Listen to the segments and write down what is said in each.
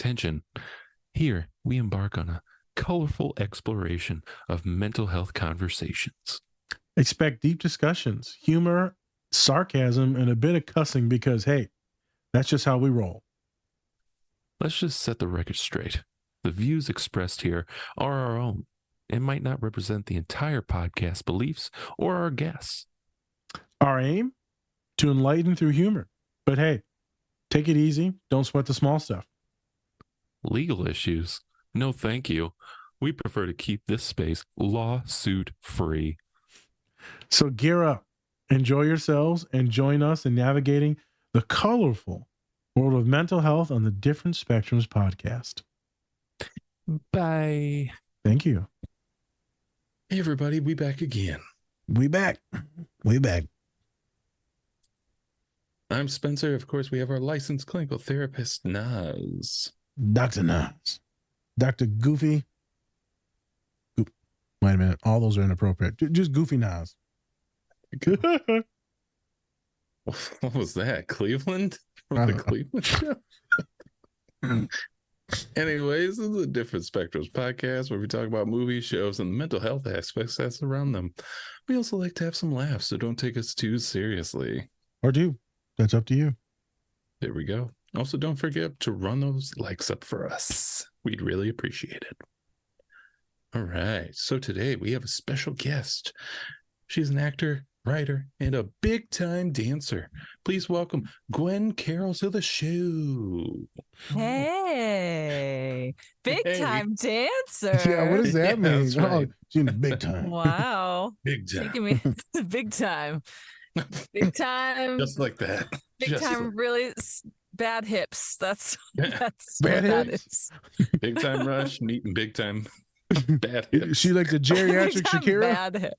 Attention. Here, we embark on a colorful exploration of mental health conversations. Expect deep discussions, humor, sarcasm, and a bit of cussing because, hey, that's just how we roll. Let's just set the record straight. The views expressed here are our own and might not represent the entire podcast beliefs or our guests. Our aim? To enlighten through humor. But hey, take it easy. Don't sweat the small stuff. Legal issues? No, thank you. We prefer to keep this space lawsuit free. So gear up, enjoy yourselves, and join us in navigating the colorful world of mental health on the Different Spectrums podcast. Bye. Thank you. Hey, everybody, we back again. We back. I'm Spencer. Of course, we have our licensed clinical therapist, Naz. Dr. Naz. Dr. Goofy. Wait a minute. All those are inappropriate. Just Goofy Naz. What was that? Cleveland? From the Cleveland show? Anyways, this is a Different Spectrums podcast where we talk about movies, shows, and the mental health aspects that's around them. We also like to have some laughs, so don't take us too seriously. Or do. That's up to you. There we go. Also, don't forget to run those likes up for us. We'd really appreciate it. All right. So today we have a special guest. She's an actor, writer, and a big-time dancer. Please welcome Gwen Carroll to the show. Hey, big-time dancer. Yeah, what does that mean? That's right. Oh, she's big time. Wow. Big time. Taking me big time. Big time. Just like that. Big Just time, like really bad hips. That's Bad what that hips? is. big time rush, neat and big time bad hips. She like the geriatric Big time Shakira? bad hip.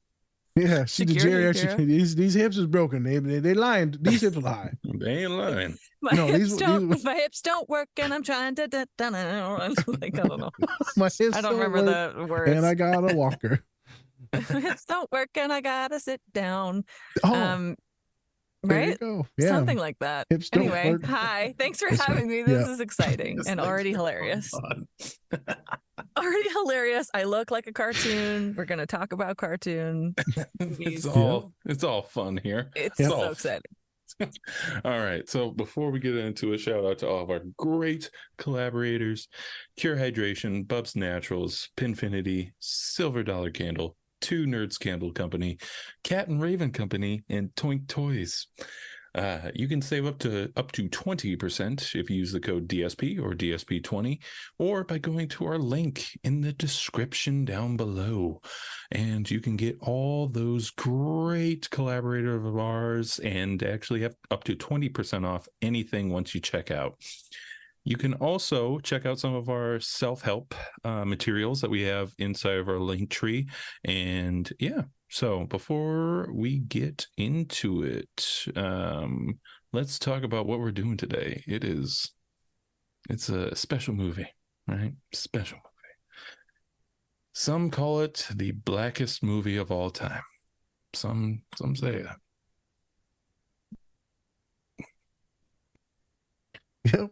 Yeah, she's the Shakira, geriatric. Shakira. These hips is broken. They lying. These hips lie. They ain't lying. My No, hips these- my hips don't work, and I'm trying to. I'm like, I don't know. My hips I don't remember work, the words. and I got a walker. My hips don't work, and I gotta sit down. Oh, there you Right? go. Yeah, Something like that. hips don't Anyway, work. hi. Thanks for That's having right. me. This Yeah. is exciting Just and like already so hilarious. fun. Already hilarious. I look like a cartoon. We're going to talk about cartoon. It's movies. it's all fun here. It's Yeah. so exciting. All right. So before we get into it, shout out to all of our great collaborators: Cure Hydration, Bubs Naturals, Pinfinity, Silver Dollar Candle, Two Nerds Candle Company, Cat and Raven Company, and Toink Toys. You can save up to 20% if you use the code DSP or DSP20, or by going to our link in the description down below. And you can get all those great collaborators of ours and actually have up to 20% off anything once you check out. You can also check out some of our self-help materials that we have inside of our link tree. And yeah, so before we get into it, let's talk about what we're doing today. It's a special movie, right? Special movie. Some call it the blackest movie of all time. Some say that. Yep.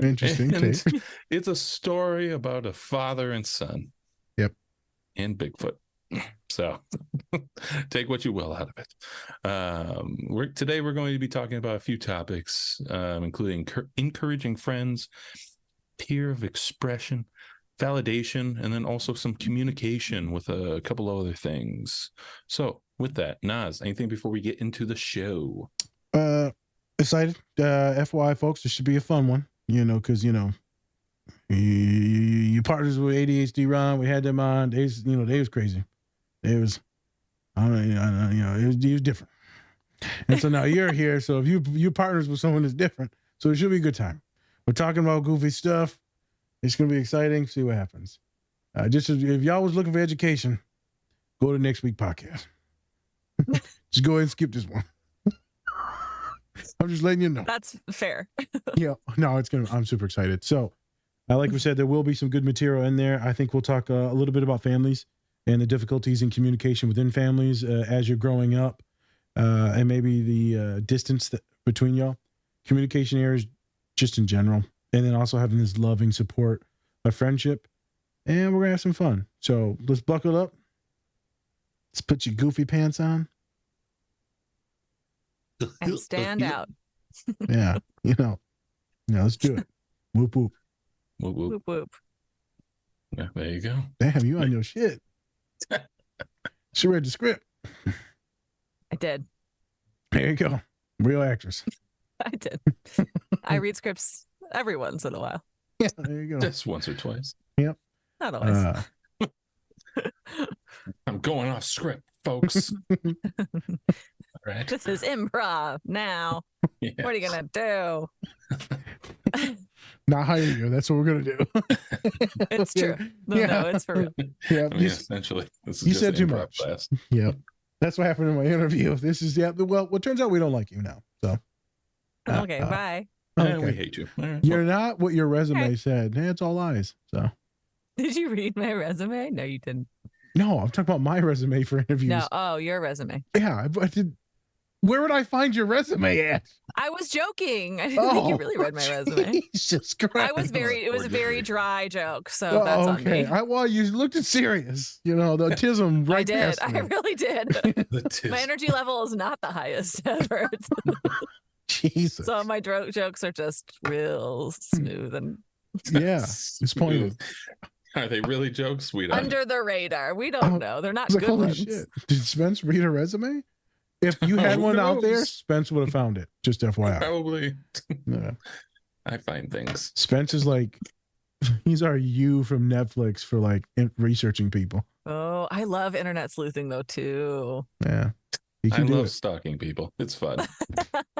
Interesting And take. it's a story about a father and son. Yep. And Bigfoot. So take what you will out of it. Today we're going to be talking about a few topics, including encouraging friends, peer of expression, validation, and then also some communication with a couple of other things. So with that, Naz, anything before we get into the show? Excited. FYI, folks, this should be a fun one. Because you partners with ADHD Ron, we had them on. They was crazy. It was, it was different. And so now you're here. So if you partners with someone that's different, so it should be a good time. We're talking about goofy stuff. It's going to be exciting. See what happens. Just if y'all was looking for education, go to next week's podcast. Just go ahead and skip this one. I'm just letting you know. That's fair. Yeah, no, I'm super excited. So, like we said, there will be some good material in there. I think we'll talk a little bit about families and the difficulties in communication within families as you're growing up, and maybe the distance between y'all, communication errors, just in general. and then also having this loving support of friendship. And we're going to have some fun. So let's buckle up. Let's put your goofy pants on. And stand out. Yeah, let's do it. Whoop, whoop. Whoop, whoop. Whoop, whoop. Yeah, there you go. Damn, you on your shit. She read the script. I did. There you go. Real actress. I did. I read scripts every once in a while. Yeah, there you go. Just once or twice. Yep. Not always. I'm going off script, folks. All right. This is improv now. Yes. What are you going to do? Not hire you. That's what we're going to do. It's true. No, it's for real. Yeah. I mean, essentially, this is You just said too improv much. class. Yep. That's what happened in my interview. This is, well, it turns out we don't like you now. So. Okay, bye. Yeah, Okay. we hate you. All right. You're not what your resume said. It's all lies. So. Did you read my resume? No, you didn't. No, I'm talking about my resume for interviews. No. Oh, your resume. Yeah, I did. Where would I find your resume at? I was joking. I didn't think you really read my resume. Jesus Christ. It was a very dry joke. So that's on me. Well, you looked at serious. The autism right I did. past I me. really did. My energy level is not the highest ever. Jesus. So my jokes are just real smooth and it's pointed. Are they really jokes, sweetheart? under the radar. We don't know. They're not I was like, good holy ones. shit. Did Spence read a resume? If you had Who one out there, knows? Spence would have found it. Just FYI. Probably. Yeah. I find things. Spence is like, he's our you from Netflix for like researching people. Oh, I love internet sleuthing though too. Yeah. He I can do love it. stalking people. It's fun.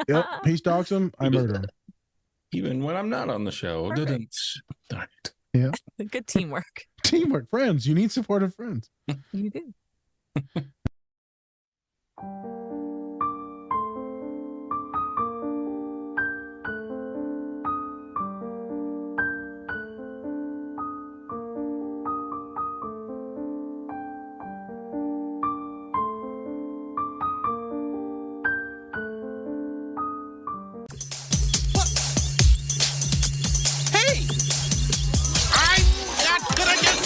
Yep. He stalks him. I murder him. Even when I'm not on the show. Perfect. All right. Yeah. Good teamwork. Teamwork. Friends. You need supportive friends. You do. Hey! I'm not gonna get.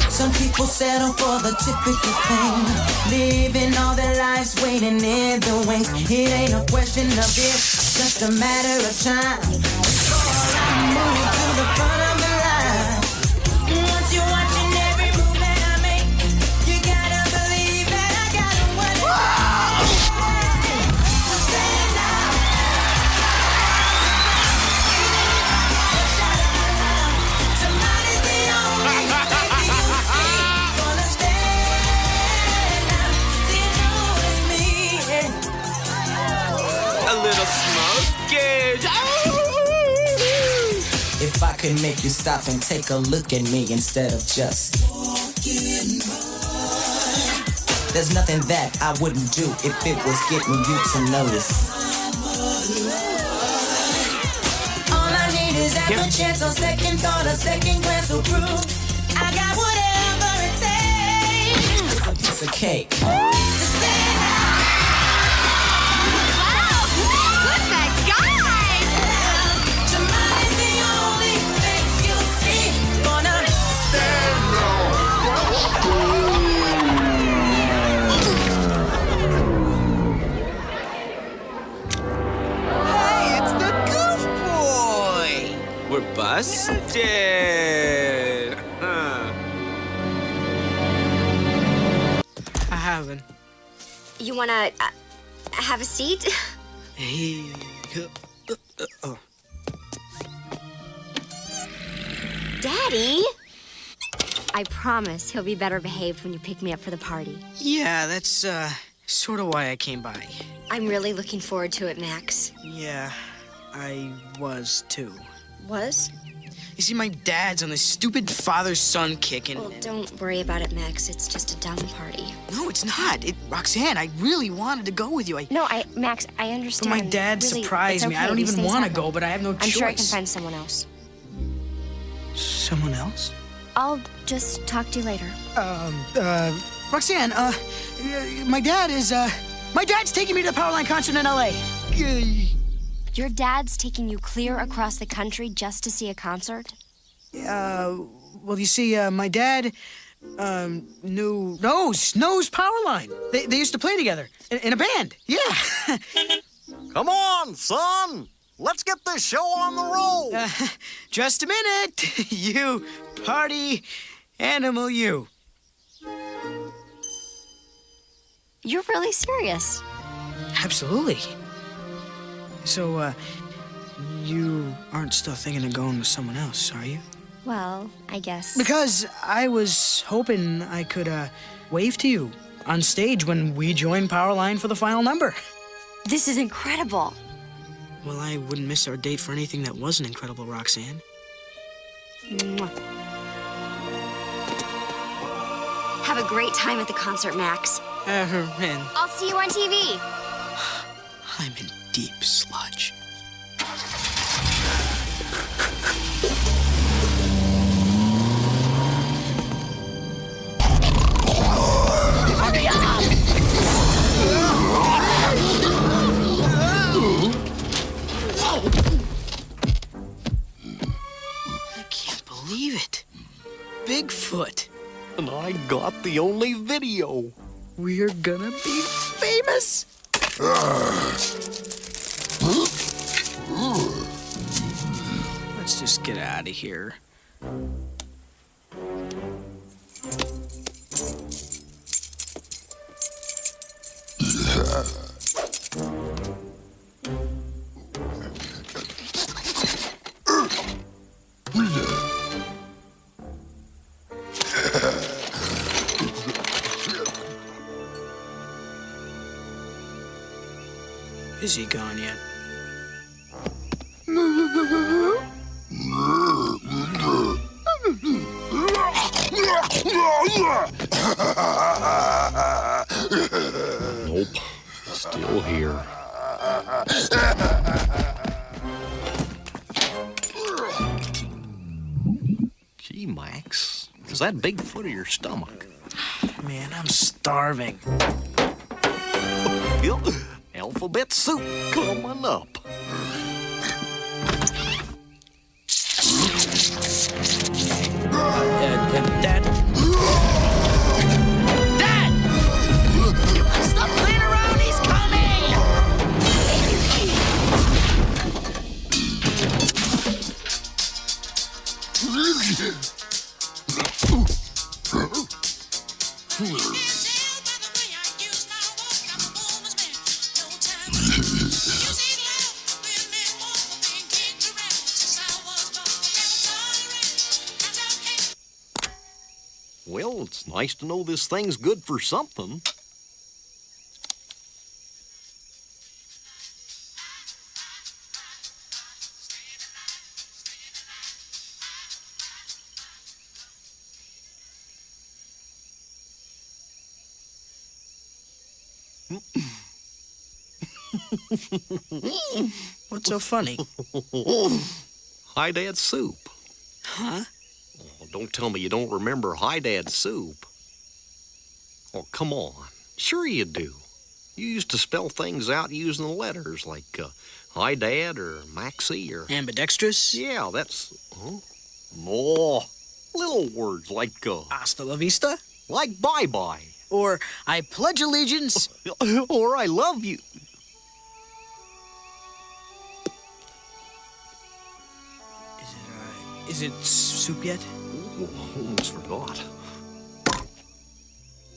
Some people settle for the typical thing, living all their lives waiting in the wings. It ain't a question of if, just a matter of time before I move to the front of the line. Once you're watching every move that I make, you gotta believe that I got what it takes to stand out. Somebody's the only baby you see. Gonna stand out. Do you notice me? A little smokish. If I could make you stop and take a look at me instead of just walking by. There's nothing that I wouldn't do if it was getting you to notice. All I need is half a chance, a second thought, a second glance will prove I got whatever it takes. It's a piece of cake. To stand out. Wow! Who's that guy? Somebody's the only face you see. Gonna stand Hey, it's the Goof Boy. We're busted. I haven't. You wanna have a seat? Daddy? I promise he'll be better behaved when you pick me up for the party. Yeah, that's sort of why I came by. I'm really looking forward to it, Max. Yeah, I was too. Was? You see, my dad's on this stupid father-son kick, and Well, don't worry about it, Max. It's just a dumb party. no, it's not. Roxanne, I really wanted to go with you. No, Max, I But understand. my dad Really, surprised it's me. I okay. don't These even things want to happen. go, but I have no I'm choice. sure I can find someone else. Someone else? I'll just talk to you later. Roxanne, my dad is, My dad's taking me to the Powerline concert in L.A. Your dad's taking you clear across the country just to see a concert? Well, you see, my dad, knows Powerline. They used to play together in a band. Yeah. Come on, son. Let's get this show on the road. Just a minute. You party animal, you. You're really serious. Absolutely. So, you aren't still thinking of going with someone else, are you? Well, I guess. Because I was hoping I could, wave to you on stage when we join Powerline for the final number. This is incredible. Well, I wouldn't miss our date for anything that wasn't incredible, Roxanne. Mwah. Have a great time at the concert, Max. Man, I'll see you on TV. I'm in deep sludge. Hurry up! I can't believe it. Bigfoot. And I got the only video. We're gonna be famous. Let's just get out of here. Is he gone yet? Nope. Still here. Gee, Max, is that Bigfoot or your stomach? Man, I'm starving. Alphabet soup coming up. Dad? Dad! Stop playing around, he's coming! Well, it's nice to know this thing's good for something. What's so funny? Hi, Dad soup. Huh? Oh, don't tell me you don't remember Hi, Dad soup. Oh, come on. Sure you do. You used to spell things out using the letters like Hi, Dad or Maxie or... Ambidextrous? Yeah, that's... Huh? No. Little words like... Hasta la vista? Like bye-bye. Or I pledge allegiance. Or I love you. Is it soup yet? Oh, almost forgot.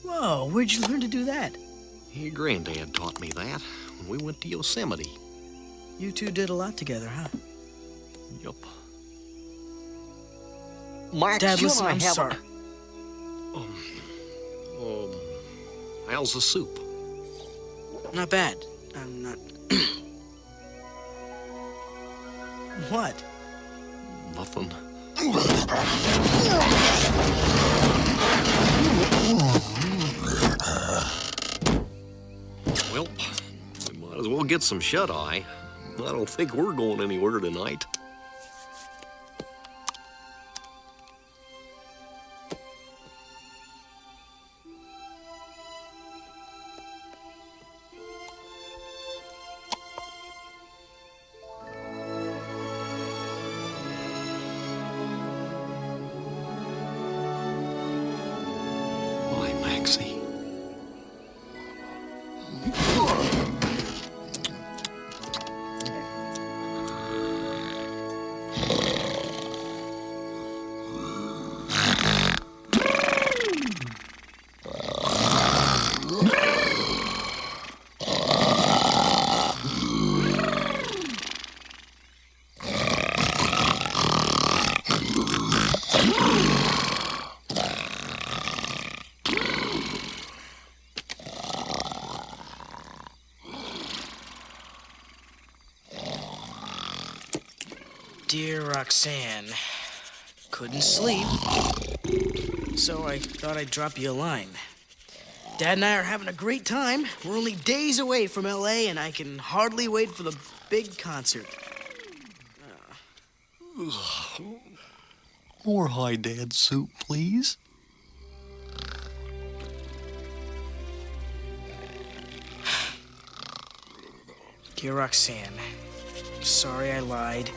Whoa, where'd you learn to do that? Your granddad taught me that when we went to Yosemite. You two did a lot together, huh? Yup. Max, Dad, you listen, and I I'm haven't- sorry. How's the soup? Not bad. I'm not... What? Nothing. Well, we might as well get some shut-eye. I don't think we're going anywhere tonight. sexy. Dear Roxanne, couldn't sleep, so I thought I'd drop you a line. Dad and I are having a great time. We're only days away from LA, and I can hardly wait for the big concert. More Hi Dad soup, please. Dear Roxanne, sorry I lied,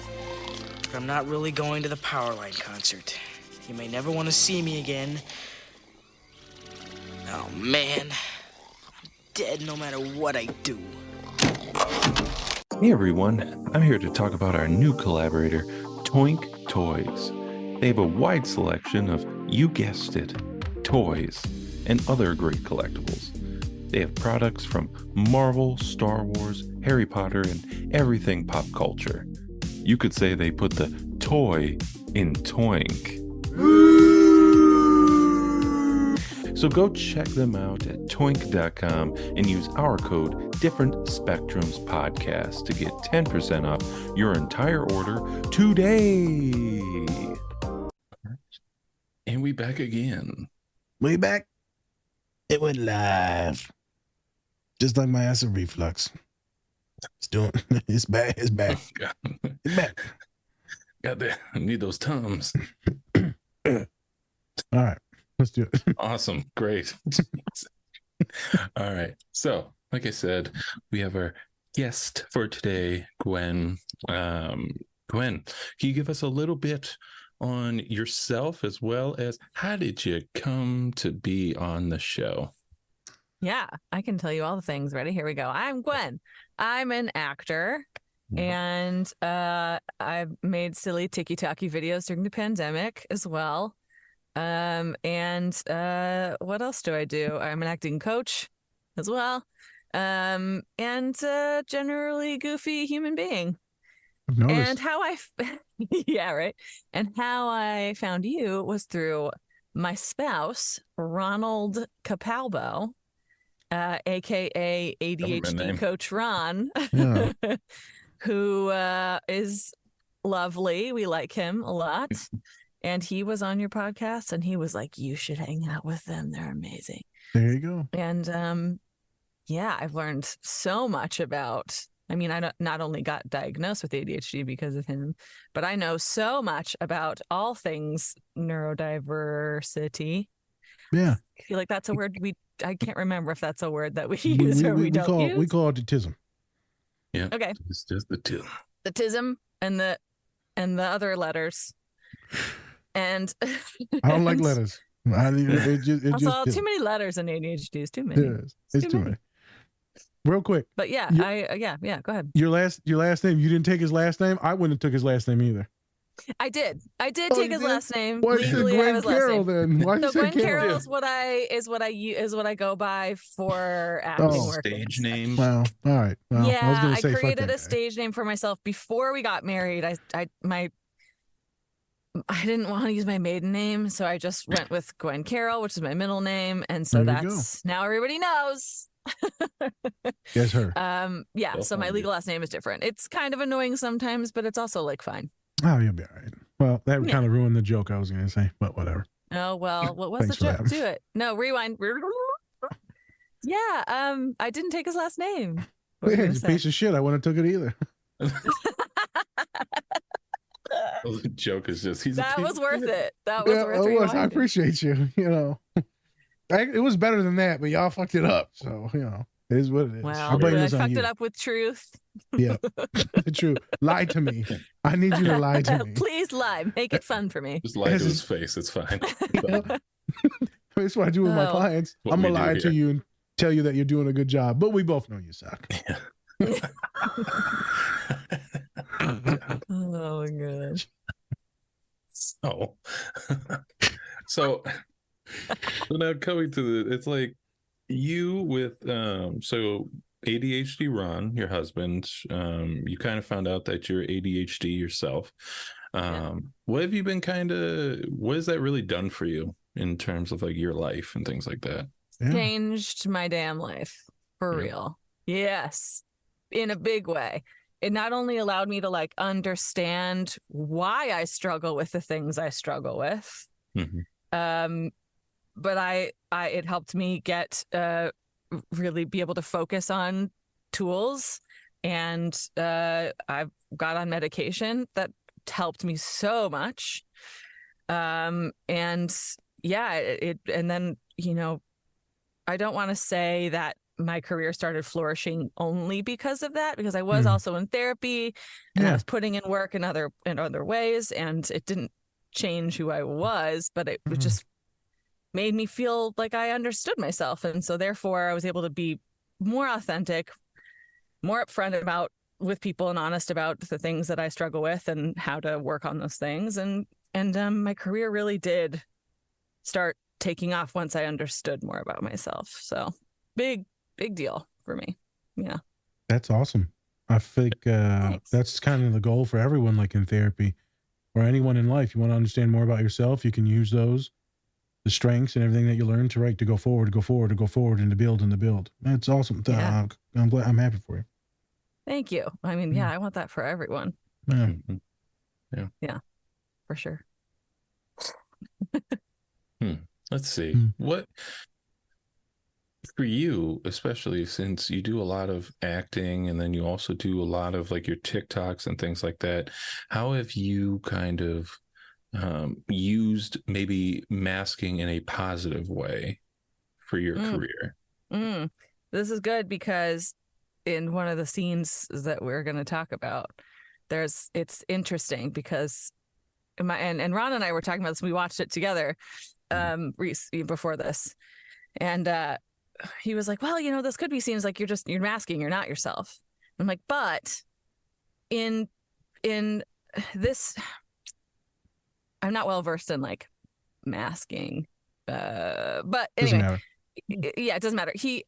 but I'm not really going to the Powerline concert. You may never want to see me again. Oh, man. I'm dead no matter what I do. Hey everyone, I'm here to talk about our new collaborator, Toink Toys. They have a wide selection of, you guessed it, toys and other great collectibles. They have products from Marvel, Star Wars, Harry Potter, and everything pop culture. You could say they put the toy in Toink. So go check them out at toink.com and use our code Different Spectrums Podcast to get 10% off your entire order today. And we back again. Way back, it went live. Just like my acid reflux. It's doing. It's back. It's back. It's back. Got that. I need those Tums. All right, let's do it. Awesome. Great. All right. So, like I said, we have our guest for today, Gwen. Gwen, can you give us a little bit on yourself as well as how did you come to be on the show? Yeah, I can tell you all the things. Ready? Here we go. I'm Gwen. I'm an actor, and I've made silly tiki-taki videos during the pandemic as well. And what else do I do? I'm an acting coach as well, and generally goofy human being. I've noticed. And how yeah, right. And how I found you was through my spouse, Ronald Capalbo, aka ADHD Coach Ron, Yeah. who is lovely. We like him a lot. And he was on your podcast and he was like, you should hang out with them. They're amazing. There you go. And yeah, I've learned so much about, I mean, I not only got diagnosed with ADHD because of him, but I know so much about all things neurodiversity. Yeah. I feel like that's a word I can't remember if that's a word that we use or we don't use. We call it autism. Yeah. Okay. It's just the two. The tism and the other letters. And I don't like letters. Also, too many letters in ADHD is too many. It's too many. Real quick. But yeah, yeah, go ahead. Your last name, you didn't take his last name? I wouldn't have took his last name either. I did take his last name. Why Legally, you I Gwen have his last Carroll name. then? Why So Gwen Carroll Carroll? is what I go by for acting work. Stage name. Wow. All right. Well, Yeah, I was gonna say, fuck created that a guy. stage name for myself before we got married. I didn't want to use my maiden name, so I just went with Gwen Carroll, which is my middle name, and so There you that's now everybody knows. Yes, her. Yeah, so my legal last name is different. It's kind of annoying sometimes, but it's also like fine. Oh, you'll be all right. Well, that kind of ruined the joke I was going to say, but whatever. Oh, well, what was Thanks the for joke? that. Do it. No, rewind. Yeah, I didn't take his last name. What were you Yeah, gonna he's a say? piece of shit. I wouldn't have took it either. The joke is just That was worth it. That was worth it was. I rewinding. appreciate you. You know, it was better than that, but y'all fucked it up. So, you know, it is what it is. Well, I blame I this on fucked you. it up with truth. Yeah, true. Lie to me. I need you to lie to me. Please lie. Make it fun for me. just lie to his face. It's fine. That's what I do with my Oh. clients. What I'm we gonna do lie to here. you and tell you that you're doing a good job, but we both know you suck. Oh my gosh. So, so now coming to it's like you with so ADHD Ron, your husband, you kind of found out that you're ADHD yourself. What have you been what has that really done for you in terms of like your life and things like that? Yeah. Changed my damn life for real. Yes, in a big way. It not only allowed me to like understand why I struggle with the things I struggle with, but it helped me get really be able to focus on tools, and I've got on medication that helped me so much. And yeah, and then, you know, I don't want to say that my career started flourishing only because of that, because I was also in therapy and I was putting in work in other ways, and it didn't change who I was, but it just made me feel like I understood myself. And so therefore I was able to be more authentic, more upfront about with people and honest about the things that I struggle with and how to work on those things. And my career really did start taking off once I understood more about myself. So big deal for me. Yeah. That's awesome. I think that's kind of the goal for everyone, like in therapy or anyone in life. You want to understand more about yourself, you can use those, the strengths and everything that you learn to go forward, and to build. That's awesome. Yeah. I'm happy for you. Thank you. I mean, I want that for everyone. Yeah, for sure. Let's see. What for you, especially since you do a lot of acting and then you also do a lot of like your TikToks and things like that, how have you kind of used maybe masking in a positive way for your career? This is good because in one of the scenes that we're going to talk about, it's interesting because and Ron and I were talking about this. We watched it together before this, and he was like, well, you know, this could be seen as like you're masking, you're not yourself. I'm like, but in this, I'm not well versed in like masking, but anyway, Doesn't matter. Yeah, it doesn't matter. He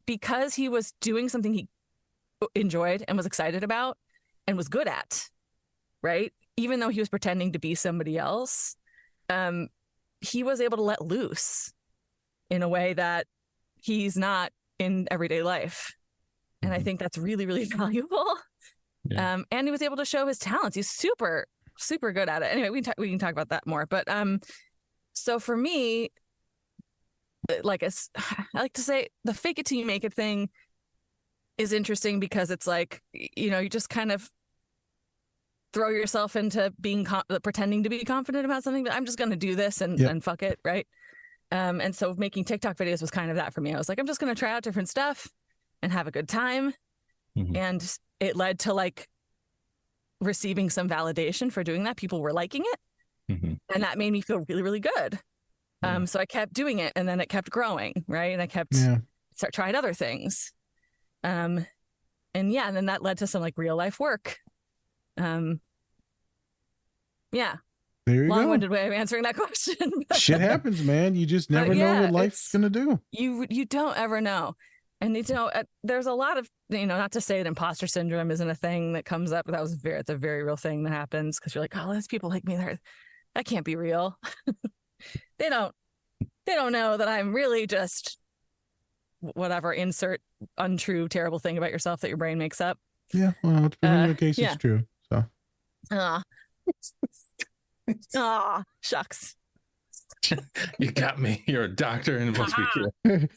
because he was doing something he enjoyed and was excited about and was good at, right? Even though he was pretending to be somebody else, he was able to let loose in a way that he's not in everyday life. And I think that's really, really valuable. Yeah. And he was able to show his talents. He's super, super good at it. Anyway, we can talk about that more. But so for me, like I like to say, the fake it till you make it thing is interesting because it's like, you know, you just kind of throw yourself into being pretending to be confident about something, but I'm just going to do this and fuck it, right? And so making TikTok videos was kind of that for me. I was like, I'm just going to try out different stuff and have a good time. And it led to like receiving some validation for doing that. People were liking it. And that made me feel really, really good. So I kept doing it, and then it kept growing, right? And I kept trying other things. And then that led to some like real life work. There you Long-winded way of answering that question. Shit happens, man. You just never know what life's gonna do. You don't ever know. And you know, there's a lot of, you know, not to say that imposter syndrome isn't a thing that comes up, but it's a very real thing that happens because you're like, oh, there's people like me there. That can't be real. They don't know that I'm really just whatever, insert untrue, terrible thing about yourself that your brain makes up. Yeah, well, in your case, it's true. So. Shucks. You got me. You're a doctor and it must be true.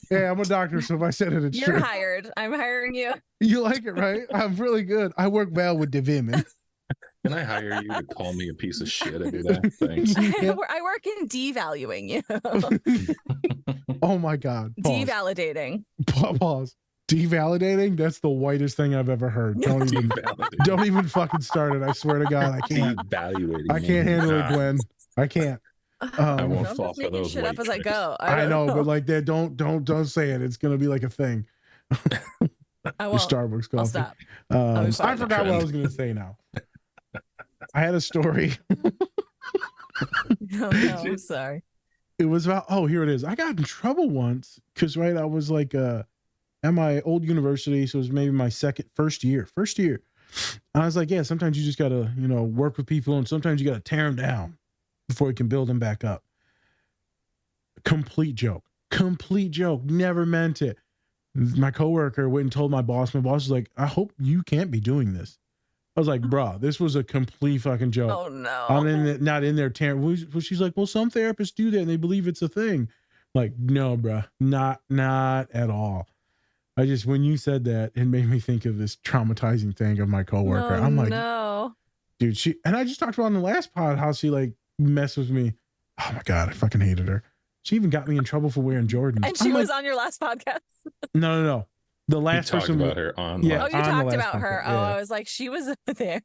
Hey, I'm a doctor, so if I said it, it's true. You're hired. I'm hiring you. You like it, right? I'm really good. I work well with the women. Can I hire you to call me a piece of shit every day? Thanks. I work in devaluing you. Oh my God. Pause. Devalidating. Pause. Devalidating? That's the whitest thing I've ever heard. Don't even fucking start it. I swear to God, I can't. Devaluating. I can't handle it, Gwen. I can't. I won't I'm fall just for making those shit up white as I tricks. go. I don't know, but like that, don't say it. It's gonna be like a thing. I Your won't. Starbucks coffee. I'll stop. I'll be I fine. forgot what I Trend. was gonna say now. I had a story. Oh no, I'm sorry. It was about, oh, here it is. I got in trouble once because, right, I was like at my old university, so it was maybe my first year. And I was like, yeah, sometimes you just gotta, work with people, and sometimes you gotta tear them down before you can build them back up. Complete joke. Never meant it. My coworker went and told my boss. My boss was like, I hope you can't be doing this. I was like, bruh, this was a complete fucking joke. Oh no. I'm not in there tearing. Well, she's like, well, some therapists do that and they believe it's a thing. Like, no, bruh, not at all. When you said that, it made me think of this traumatizing thing of my coworker. Oh, I'm like, no. dude, and I just talked about in the last pod how she like messed with me. Oh my God, I fucking hated her. She even got me in trouble for wearing Jordans. And she was on your last podcast. No. The last talked person about her on. Yeah, Oh, you on the talked last about her. podcast, Oh, yeah. I was like, she was there.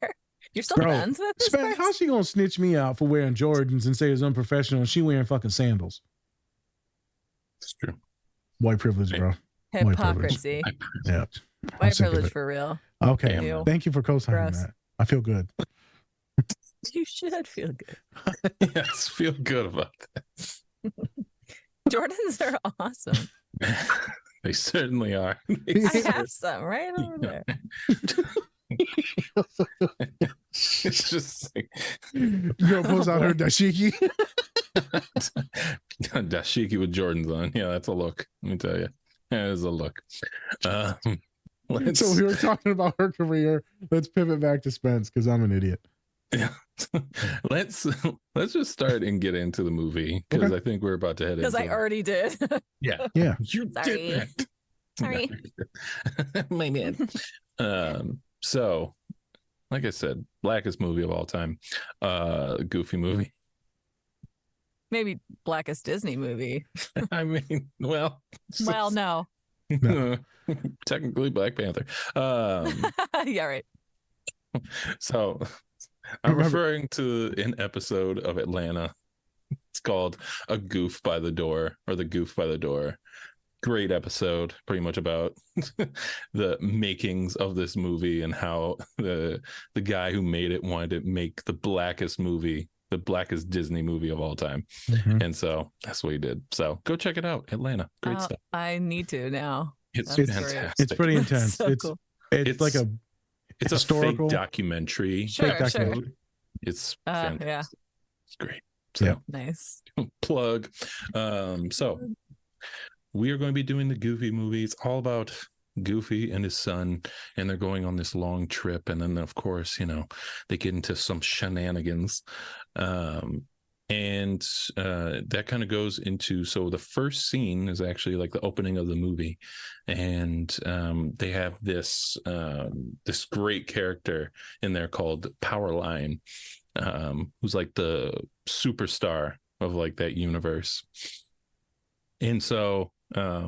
You're still Bro, friends with this Spence, person? how's she gonna snitch me out for wearing Jordans and say it's unprofessional and she wearing fucking sandals? It's true. White privilege, bro. Hypocrisy. Yeah. White privilege for real. Okay. Ew. Thank you for co-signing Gross. that. I feel good. You should feel good. Yes, feel good about that. Jordans are awesome. They certainly are. I have some right over there. It's just like You gonna post out her dashiki? dashiki with Jordans on. Yeah, that's a look. Let me tell you, that is a look. So we were talking about her career. Let's pivot back to Spence because I'm an idiot. Yeah. let's just start and get into the movie because I think we're about to head into. Because I already did. Yeah. You Sorry. did that. Sorry. My man. So, like I said, blackest movie of all time. Goofy movie. Maybe blackest Disney movie. I mean, well, no. technically Black Panther. Yeah, right. So I'm referring to an episode of Atlanta. It's called A Goof by the Door, or The Goof by the Door. Great episode, pretty much about the makings of this movie and how the guy who made it wanted to make the blackest movie, the blackest Disney movie of all time. Mm-hmm. And so that's what he did. So go check it out. Atlanta. Great stuff. I need to now. It's fantastic. It's pretty intense. So cool. It's like a it's historical a fake documentary. Sure. It's fantastic. Yeah. It's great. So Nice. plug. So we are going to be doing the Goofy movie. It's all about Goofy and his son, and they're going on this long trip, and then of course, they get into some shenanigans. And that kind of goes into, so the first scene is actually like the opening of the movie, and they have this great character in there called Powerline, who's like the superstar of like that universe. And so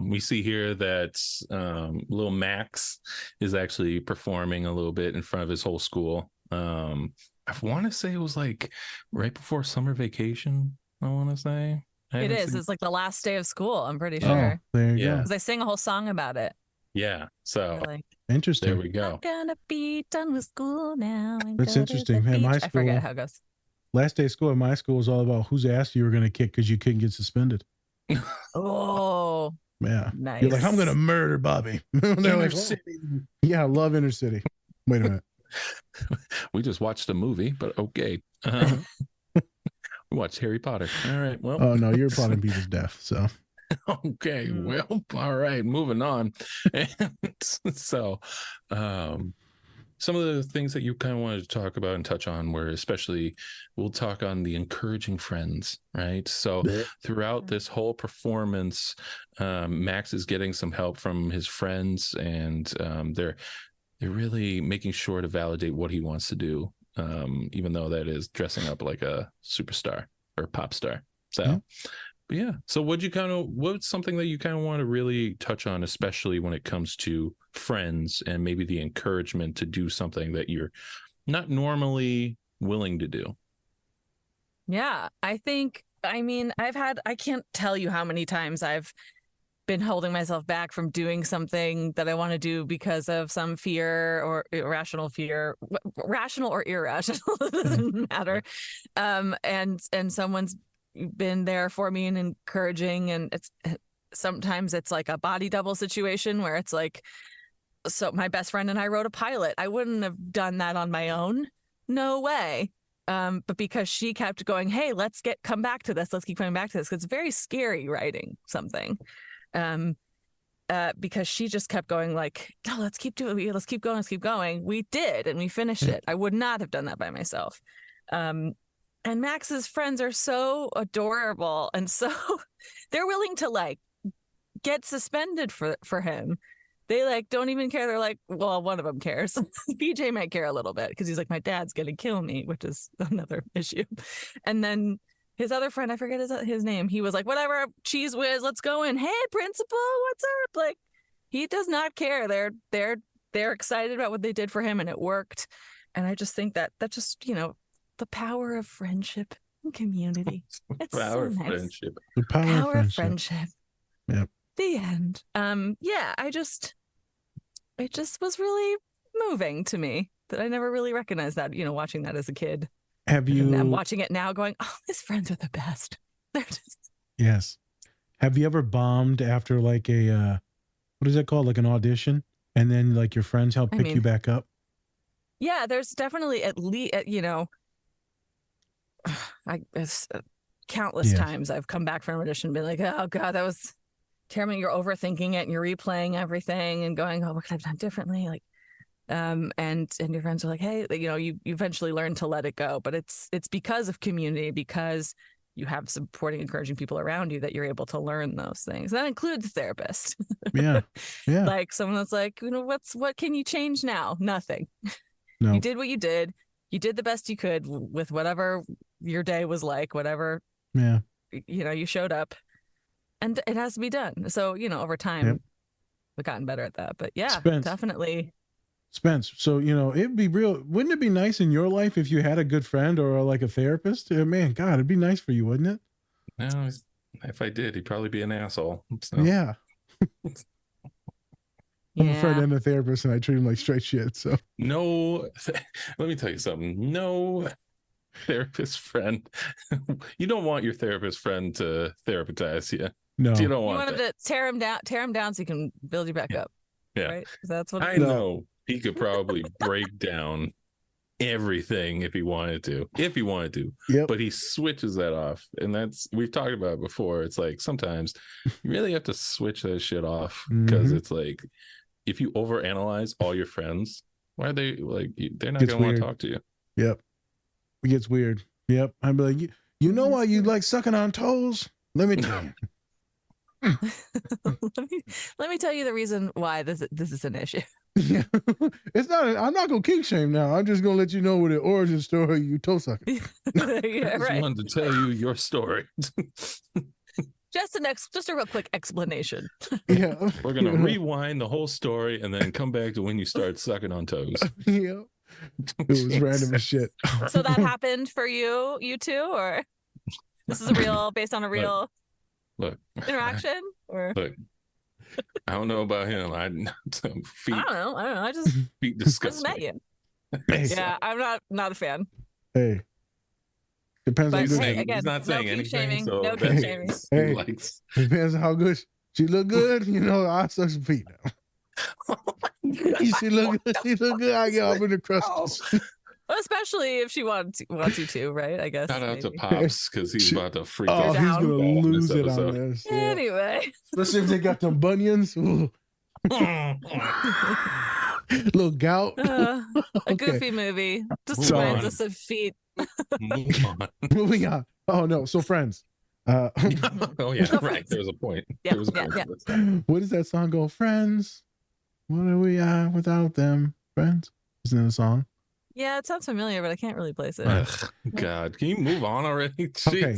we see here that little Max is actually performing a little bit in front of his whole school. I want to say it was like right before summer vacation. I want to say It is. It's like the last day of school. I'm pretty sure. Oh, there you go. Because they sing a whole song about it. Yeah. So interesting. There we go. I'm gonna be done with school now. That's interesting. Man, my school, I forget how it goes. Last day of school at my school was all about whose ass you were going to kick because you couldn't get suspended. Oh. Yeah. Nice. You're like, I'm going to murder Bobby. They're like, City. yeah, I love Inner City. Wait a minute. We just watched a movie, but okay. We watched Harry Potter. All right. Well. Oh, no, you're plotting people's death. So. Okay. Well, all right. Moving on. And so, some of the things that you kind of wanted to talk about and touch on were, especially, we'll talk on the encouraging friends, right? So throughout this whole performance, Max is getting some help from his friends, and they're really making sure to validate what he wants to do, even though that is dressing up like a superstar or pop star. So, yeah. So what's something that you kind of want to really touch on, especially when it comes to friends and maybe the encouragement to do something that you're not normally willing to do? Yeah, I think I mean, I can't tell you how many times I've been holding myself back from doing something that I want to do because of some fear or irrational fear, rational or irrational, it doesn't matter. And someone's been there for me and encouraging, and sometimes it's like a body double situation where it's like, so my best friend and I wrote a pilot. I wouldn't have done that on my own. No way. But because she kept going, hey, let's come back to this. Let's keep coming back to this. 'Cause it's very scary writing something. Because she just kept going like, no, let's keep doing it. Let's keep going. Let's keep going. We did, and we finished it. I would not have done that by myself. And Max's friends are so adorable. And so they're willing to like get suspended for him. They like don't even care. They're like, well, one of them cares. PJ might care a little bit because he's like, my dad's gonna kill me, which is another issue. And then his other friend, I forget his name. He was like, whatever, cheese whiz, let's go in. Hey, principal, what's up? Like, he does not care. They're excited about what they did for him, and it worked. And I just think that just the power of friendship and community. It's Power so nice. friendship. The power of friendship. Yep. The end. Yeah, it just was really moving to me that I never really recognized that, watching that as a kid. Have you? And I'm watching it now going, oh, his friends are the best. They're just. Yes. Have you ever bombed after like a, what is that called? Like an audition? And then like your friends help pick you back up? Yeah, there's definitely at least, countless times I've come back from an audition and been like, oh God, that was terrible. You're overthinking it and you're replaying everything and going, oh, what could I have done differently? Like, and your friends are like, hey, you eventually learn to let it go. But it's because of community, because you have supporting, encouraging people around you that you're able to learn those things. That includes a therapist. Yeah. Like someone that's like, what can you change now? Nothing. No. You did what you did. You did the best you could with whatever your day was like, whatever. Yeah. You showed up, and it has to be done. So over time, we've gotten better at that. But yeah, definitely. Spence, so it'd be wouldn't it be nice in your life if you had a good friend or like a therapist? Man, God, it'd be nice for you, wouldn't it? No, if I did, he'd probably be an asshole. So. Yeah. I'm a friend and a therapist, and I treat him like straight shit. So no, let me tell you something. No therapist friend. You don't want your therapist friend to therapize you. No, you don't want him to tear him down so he can build you back up. Yeah, right. That's what I know. He could probably break down everything if he wanted to. Yep. But he switches that off, and we've talked about it before. It's like sometimes you really have to switch that shit off because it's like if you overanalyze all your friends, why are they like they're not going to want to talk to you? Yep, it gets weird. Yep, I'd be like, you know why you like sucking on toes? Let me tell you. let me tell you the reason why this is an issue. Yeah, it's not. I'm not gonna kink shame now. I'm just gonna let you know what the origin story you toe sucking. Yeah, I just wanted to tell you your story. Just a real quick explanation. Yeah, we're gonna rewind the whole story and then come back to when you start sucking on toes. Yeah, it was random as shit. So that happened for you too, or this is based on a real interaction, or look. I don't know about him. I don't know. I just feet disgust met you. Hey, yeah, I'm not a fan. Hey, depends on good. Hey, again, he's not saying anything. So no kink shaming. Hey, depends on how good she look. Good, I suck some feet now. She look good. She look good. I get up in the crust. Well, especially if she wants you to, right? I guess. Shout out to Pops because he's about to freak out. out. He's gonna lose it on this. Yeah. Anyway, especially if they got them bunions. Little gout. A goofy movie. Just reminds us of feet. Moving on. Oh no. So Friends. Oh yeah, right. There was a point. Yeah, there was a point. Yeah. What does that song go? Friends. What are we without them? Friends. Isn't that a song? Yeah, it sounds familiar, but I can't really place it. Ugh, God, can you move on already? Okay.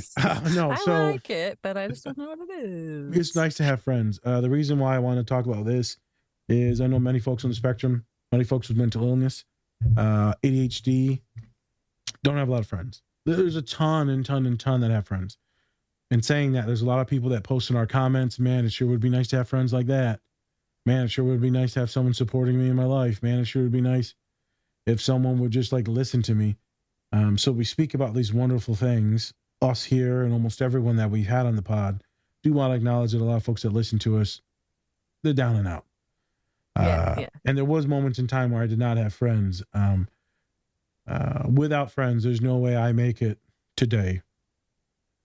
No, I like it, but I just don't know what it is. It's nice to have friends. The reason why I want to talk about this is I know many folks on the spectrum, many folks with mental illness, ADHD, don't have a lot of friends. There's a ton that have friends. in saying that, there's a lot of people that post in our comments, man, it sure would be nice to have friends like that. Man, it sure would be nice to have someone supporting me in my life. Man, it sure would be nice if someone would just like listen to me. So we speak about these wonderful things, us here and almost everyone that we've had on the pod. Do want to acknowledge that a lot of folks that listen to us, they're down and out. And there was moments in time where I did not have friends. Without friends, there's no way I make it today.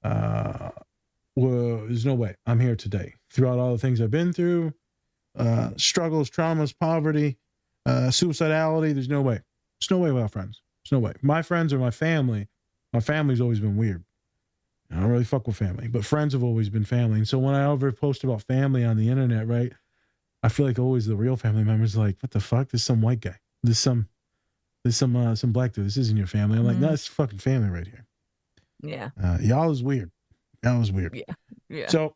Well, there's no way I'm here today. Throughout all the things I've been through, struggles, traumas, poverty, suicidality, there's no way. There's no way without friends. There's no way. My friends are my family. My family's always been weird. I don't really fuck with family, but friends have always been family. And so when I ever post about family on the internet, right, I feel like always the real family members are like, what the fuck? There's some white guy. There's some black dude. This isn't your family. I'm like, no, it's fucking family right here. Yeah. Y'all is weird. Y'all is weird. Yeah. Yeah. So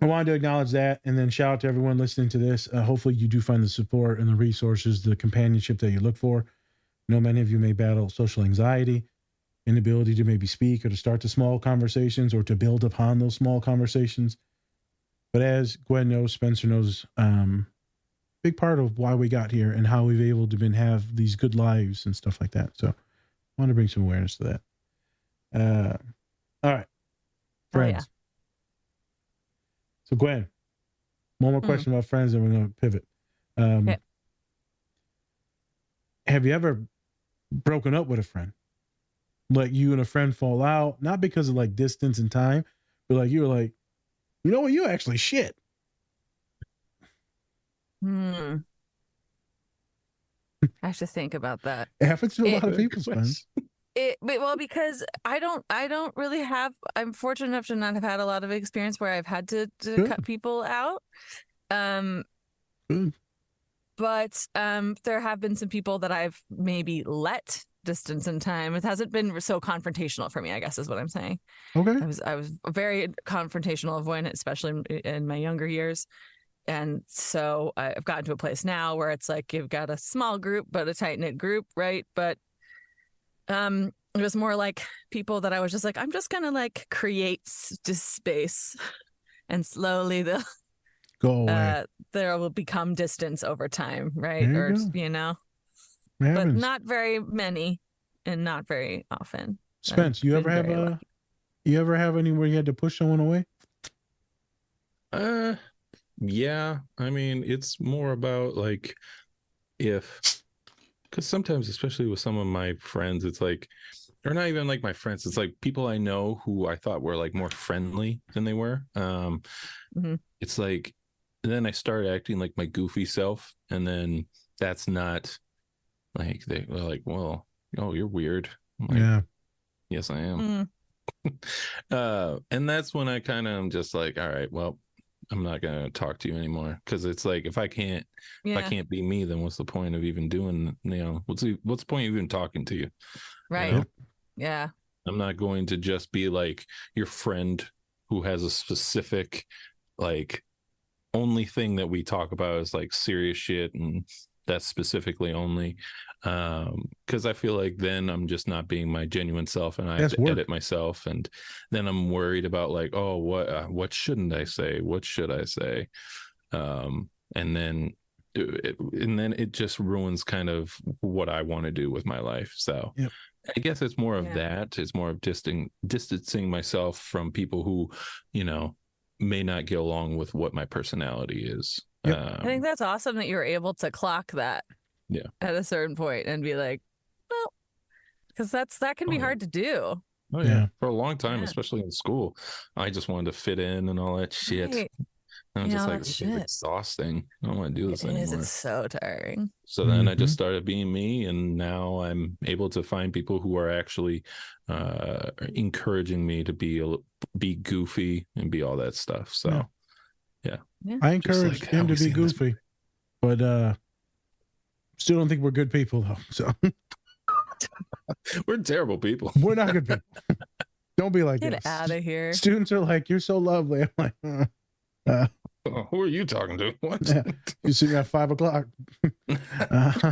I wanted to acknowledge that, and then shout out to everyone listening to this. Hopefully you do find the support and the resources, the companionship that you look for. I know many of you may battle social anxiety, inability to maybe speak or to start the small conversations or to build upon those small conversations. But as Gwen knows, Spencer knows, big part of why we got here and how we've able to have these good lives and stuff like that. So I want to bring some awareness to that. All right. Friends. yeah. So Gwen, one more question about friends and we're going to pivot. Okay. Have you ever broken up with a friend? Like you and a friend fall out, not because of like distance and time, but like you were like, you know what, you actually shit. I have to think about that. It happens to a lot of people, Spence. Because I don't really have, I'm fortunate enough to not have had a lot of experience where I've had to cut people out. But there have been some people that I've maybe let distance in time. It hasn't been so confrontational for me, I guess is what I'm saying. Okay. I was very confrontational avoidant, especially in my younger years. And so I've gotten to a place now where it's like you've got a small group, but a tight-knit group, right? But it was more like people that I was just like, I'm just going to like create just space and slowly they'll go away. There will become distance over time, right? There Or, you go. But not very many and not very often. Spence, you ever have anywhere you had to push someone away? Yeah. I mean, it's more about like because sometimes, especially with some of my friends, it's like, or not even like my friends, it's like people I know who I thought were like more friendly than they were. It's like, then I started acting like my goofy self, and then that's not like they're like, well, oh, you're weird. I'm like, yeah. Yes, I am. And that's when I kind of am just like, all right, well, I'm not gonna talk to you anymore, because it's like if I can't be me, then what's the point of even doing? What's the point of even talking to you? Right. You know? Yeah. I'm not going to just be like your friend who has a specific like only thing that we talk about is like serious shit, and that's specifically only because I feel like then I'm just not being my genuine self, and I have to edit myself, and then I'm worried about like, oh, what shouldn't I say? What should I say? And then it just ruins kind of what I want to do with my life. So I guess it's more of that. It's more of distancing myself from people who, may not get along with what my personality is. I think that's awesome that you were able to clock that at a certain point and be like, well, because that can be hard to do. Oh yeah. For a long time, especially in school, I just wanted to fit in and all that shit. Right. And I'm just like, this is exhausting. I don't want to do this anymore. It's so tiring. So then I just started being me, and now I'm able to find people who are actually encouraging me to be goofy and be all that stuff. So yeah. I encourage him to be goofy, but still don't think we're good people though. So we're terrible people. We're not good people. Don't be like Get out of here. Students are like, you're so lovely. I'm like, who are you talking to? What? You see me at 5:00.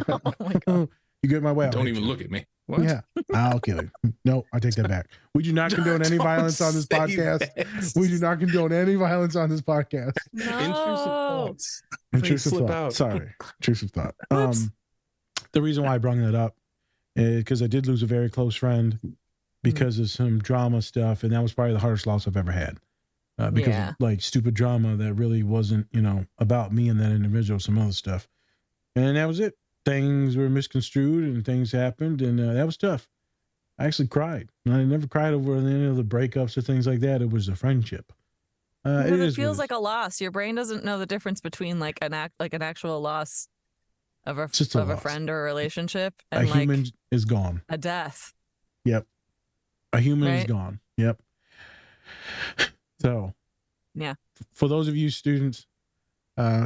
Oh my God. You get my way. Don't even look at me. What? Yeah, I'll kill you. No, I take that back. We do not condone any Don't violence on this say podcast. that. We do not condone any violence on this podcast. Intrusive No. thoughts. Intrusive Slip thought. out. Sorry, intrusive thought. Whoops. The reason why I brought that up is because I did lose a very close friend because of some drama stuff, and that was probably the hardest loss I've ever had. Because Yeah. of like stupid drama that really wasn't, about me and that individual, some other stuff. And that was it. Things were misconstrued and things happened, and that was tough. I actually cried. I never cried over any of the breakups or things like that. It was a friendship. Because it is what feels is. like a loss. Your brain doesn't know the difference between like an actual loss of a Just a of a loss. friend or a relationship A and like human is gone. a death. Yep. A human is Right? gone. Yep. So, Yeah. For those of you students,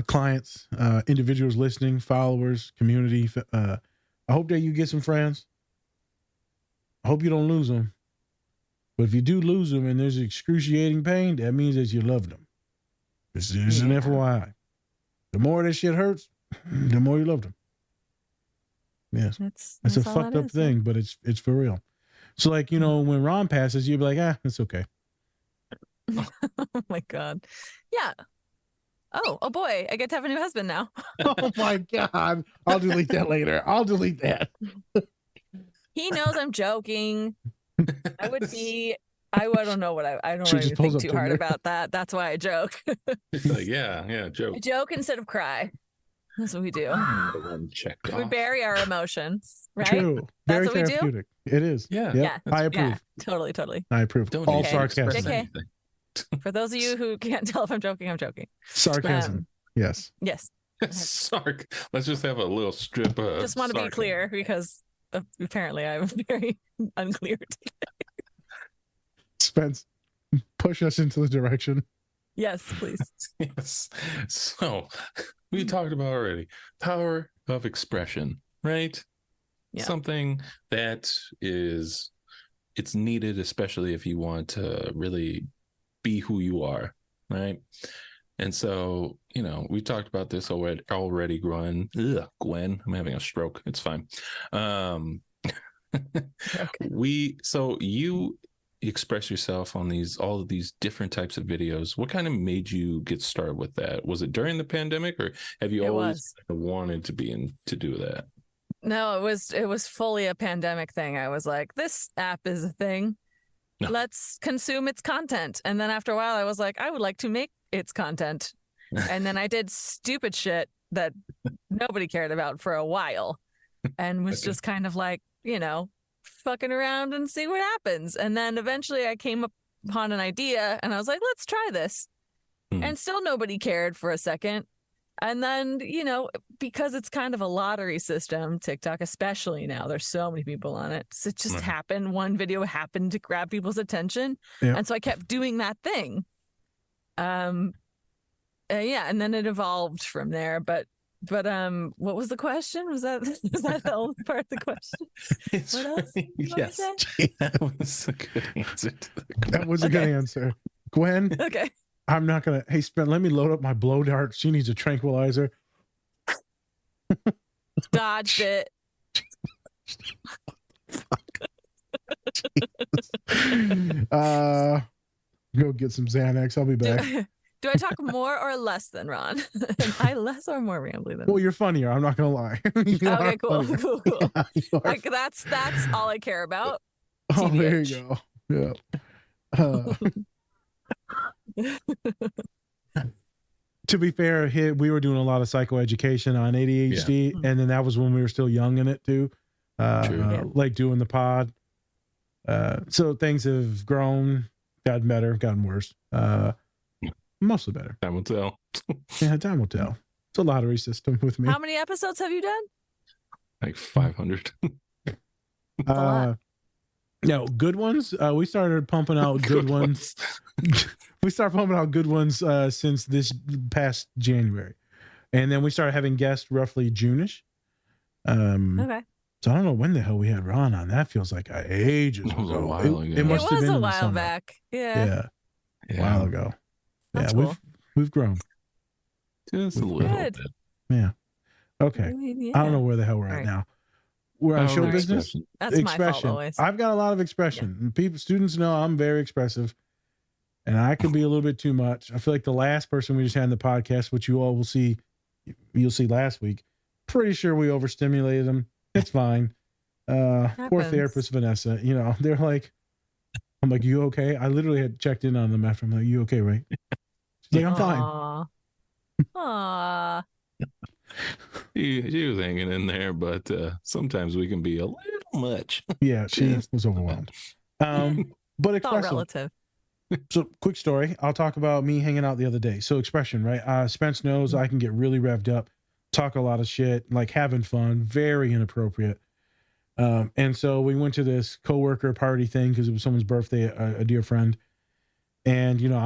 clients, individuals listening, followers, community, I hope that you get some friends. I hope you don't lose them. But if you do lose them and there's excruciating pain, that means that you loved them. This is an FYI. The more that shit hurts, the more you loved them. Yes. That's a all fucked that up is, yeah. thing, but it's for real. So like, when Ron passes, you'd be like, it's okay. Oh my God. Yeah. Oh boy, I get to have a new husband now. Oh my God. I'll delete that later. I'll delete that. He knows I'm joking. I don't know what I don't She want just to pulls think up too Tinder. hard about that. That's why I joke. It's like, yeah, joke. I joke instead of cry. That's what we do. One checked We off. bury our emotions, right? True. That's Very what we do? therapeutic. It is. Yeah. Yep. Yeah. I approve. Yeah, totally. I approve. Don't All need to express sarcasm. JK. anything. For those of you who can't tell if I'm joking, I'm joking. Sarcasm. Yes. Yes. Sark. Let's just have a little strip of. Just want to be sarcasm. clear because apparently I'm very unclear. Spence, push us into the direction. Yes, please. Yes. So we talked about already power of expression, right? Yeah. Something that it's needed, especially if you want to really be who you are, right? And so, we talked about this already, Gwen. Gwen, I'm having a stroke. It's fine. So you express yourself on all of these different types of videos. What kind of made you get started with that? Was it during the pandemic, or have you always wanted to to do that? No, it was fully a pandemic thing. I was like, this app is a thing. No. Let's consume its content. And then after a while, I was like, I would like to make its content. And then I did stupid shit that nobody cared about for a while and was just kind of like, fucking around and see what happens. And then eventually I came upon an idea and I was like, let's try this. And still nobody cared for a second. And then, because it's kind of a lottery system, TikTok, especially now, there's so many people on it. So it just happened. One video happened to grab people's attention. Yeah. And so I kept doing that thing. And then it evolved from there. But what was the question? Was that the only part of the question? What else? Yes. That was a good answer to the question. That was a good answer. Gwen, Okay. I'm not going to. Hey, Spence, let me load up my blow dart. She needs a tranquilizer. Dodged it. Go get some Xanax. I'll be back. Do I talk more or less than Ron? Am I less or more rambly than? Well, you're funnier. I'm not gonna lie. Okay, cool. Yeah, you are. Like, that's all I care about. Oh, there TBH. you go. Yeah. To be fair, we were doing a lot of psychoeducation on ADHD, and then that was when we were still young in it too. Like doing the pod. So things have grown, gotten better, gotten worse. Mostly better. Time will tell. Yeah, time will tell. It's a lottery system with me. How many episodes have you done? Like 500. A lot. No, good ones. We started pumping out good ones. We started pumping out good ones since this past January, and then we started having guests roughly June-ish. Okay. So I don't know when the hell we had Ron on. That feels like ages It was ago. a while ago. It must have was been a in the while summer. back. Yeah. Yeah, a while ago. That's yeah, cool. we've grown. Just a We've little Good. bit. Yeah. Okay. Yeah. I don't know where the hell we're at Right. now. we're on Oh, show right. business. expression. That's my fault Expression. always. I've got a lot of expression. And people, students know I'm very expressive, and I can be a little bit too much. I feel like the last person we just had in the podcast, which you all will see, you'll see last week. Pretty sure we overstimulated them. It's fine. Poor Happens. therapist Vanessa. You know, they're like, I'm like, you okay? I literally had checked in on them after. I'm like, you okay, right? She's like, I'm fine. Aw. Aw. She was hanging in there, but sometimes we can be a little much. Yeah, she Just was overwhelmed. But It's all expressive. relative. So, quick story. I'll talk about me hanging out the other day. So, expression, right? Spence knows I can get really revved up, talk a lot of shit, like having fun, very inappropriate. And so we went to this coworker party thing because it was someone's birthday, a dear friend. And, you know,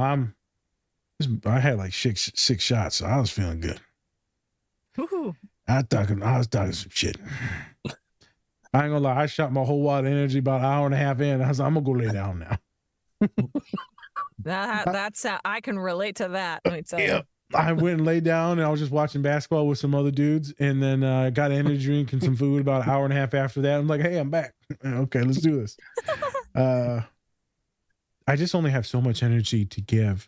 I had like six shots, so I was feeling good. Woohoo. I was talking some shit. I ain't gonna lie, I shot my whole wad of energy about an hour and a half in. I was like, I'm gonna go lay down now. That's I can relate to that. Let me tell you. I went and laid down, and I was just watching basketball with some other dudes, and then got an energy drink and some food about an hour and a half after that. I'm like, hey, I'm back. Okay, let's do this. I just only have so much energy to give.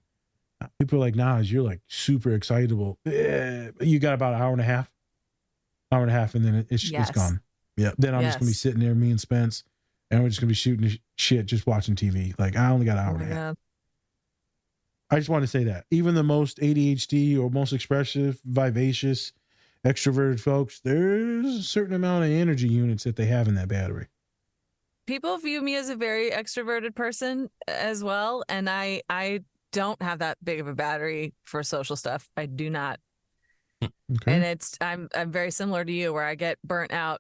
People are like, Nas, you're like super excitable. You got about an hour and a half, and then it's gone. Yeah. Then I'm just gonna be sitting there, me and Spence, and we're just gonna be shooting shit, just watching TV. Like I only got an hour and a half. I just want to say that even the most ADHD or most expressive, vivacious, extroverted folks, there's a certain amount of energy units that they have in that battery. People view me as a very extroverted person as well, and I don't have that big of a battery for social stuff. I do not. Okay. And I'm very similar to you, where I get burnt out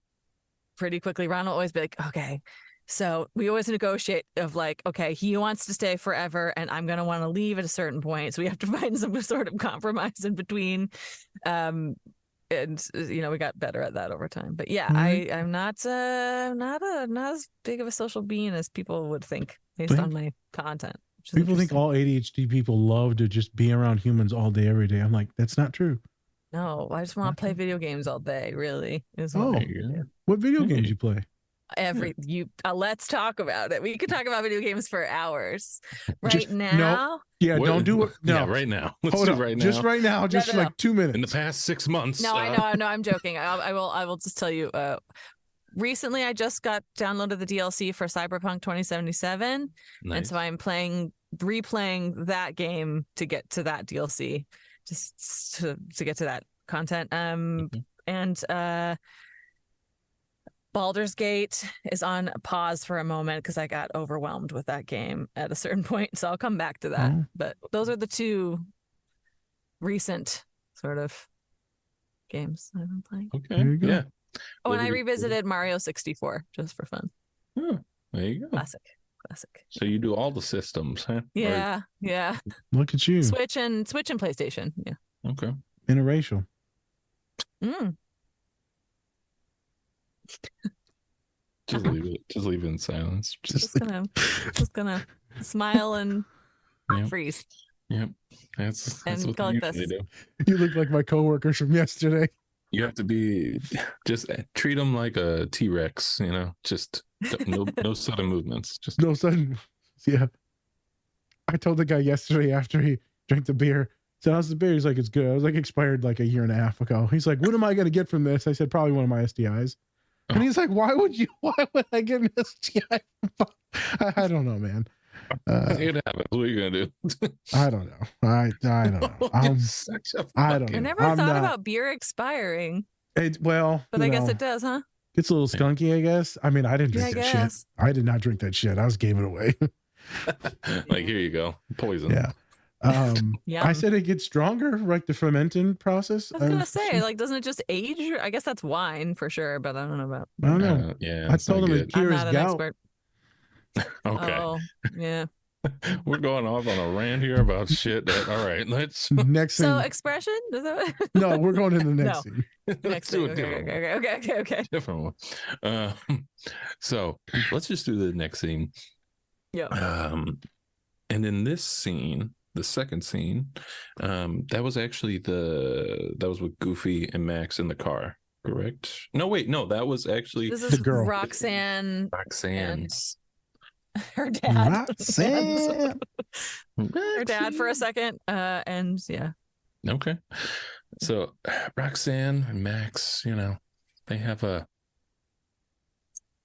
pretty quickly. Ron will always be like, okay. So we always negotiate of like, okay, he wants to stay forever and I'm going to want to leave at a certain point. So we have to find some sort of compromise in between. And, you know, we got better at that over time. But yeah, I'm not as big of a social being as people would think based on my content. People think all ADHD people love to just be around humans all day, every day. I'm like, that's not true. No, I just want to play video games all day, really. What video games you play? Let's talk about it. We could talk about video games for hours. Now? No. Yeah, don't do it. No, yeah, right now. Let's Hold do up. right now. Just right now, just like 2 minutes. In the past 6 months. No, I know. I'm joking. I will just tell you. Recently, I just downloaded the DLC for Cyberpunk 2077, Nice. and so I'm replaying that game to get to that DLC, just to get to that content. And Baldur's Gate is on pause for a moment because I got overwhelmed with that game at a certain point. So I'll come back to that. But those are the two recent sort of games I've been playing. Okay. Yeah. Oh, and I revisited Mario 64 just for fun. Oh, there you go. Classic. So you do all the systems, huh? Yeah. Yeah. Look at you. Switch and PlayStation. Yeah. Okay. Interracial. Just leave it in silence. Just gonna smile and freeze. Yep. That's and what go like they this. do. You look like my coworkers from yesterday. You have to just treat them like a T-Rex, you know, just no sudden movements. Just No sudden. Yeah. I told the guy yesterday after he drank the beer, said, how's the beer? He's like, it's good. I was like, expired like a year and a half ago. He's like, what am I going to get from this? I said, probably one of my STIs. And he's like, why would I get an STI? I don't know, man. it happens. What are you gonna do? I don't know. I don't know. I don't know. I never thought about beer expiring. But I guess it does, huh? It's a little skunky, I guess. I mean, I didn't drink that shit. I did not drink that shit. I just gave it away. Like, here you go, poison. Yeah. I said it gets stronger, like the fermenting process. I was gonna say, like, doesn't it just age? I guess that's wine for sure, but I don't know about. I don't know. Yeah, I told him it cures I'm not an gout. expert. Okay. Oh, yeah. We're going off on a rant here about shit. All right, let's next thing. So expression? Is that... No, we're going to the next scene. Next do thing. Okay. Different one. So let's just do the next scene. Yeah. And in this scene, the second scene, that was actually that was with Goofy and Max in the car. Correct. No, wait, no, that was actually This The is girl. Roxanne Roxanne. and her dad. Roxanne. Her dad for a second. And yeah. Okay. So Roxanne and Max, they have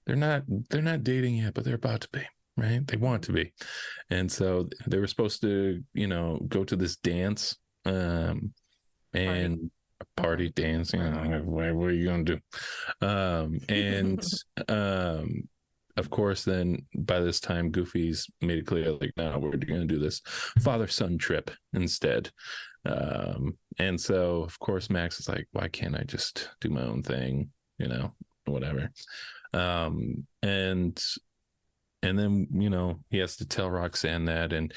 they're not dating yet, but they're about to be, right? They want to be. And so they were supposed to, go to this dance, and party dance, what are you gonna do? And of course, then by this time, Goofy's made it clear, like, no, we're gonna do this father-son trip instead. And so of course Max is like, why can't I just do my own thing, whatever. And then he has to tell Roxanne that, and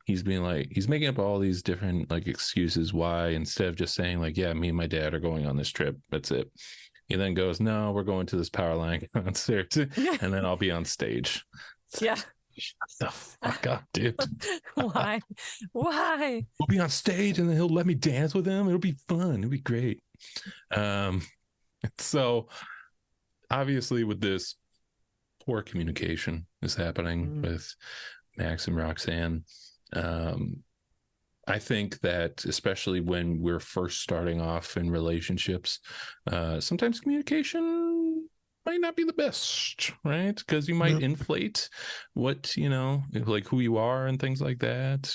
he's being like, he's making up all these different like excuses why, instead of just saying like, yeah, me and my dad are going on this trip, that's it. He then goes, no, we're going to this Powerline concert, and then I'll be on stage. Yeah. Shut the fuck up, dude. Why? We'll be on stage and then he'll let me dance with him. It'll be fun. It'll be great. So obviously with this, poor communication is happening with Max and Roxanne. I think that especially when we're first starting off in relationships, sometimes communication might not be the best, right? Because you might inflate what, like who you are and things like that,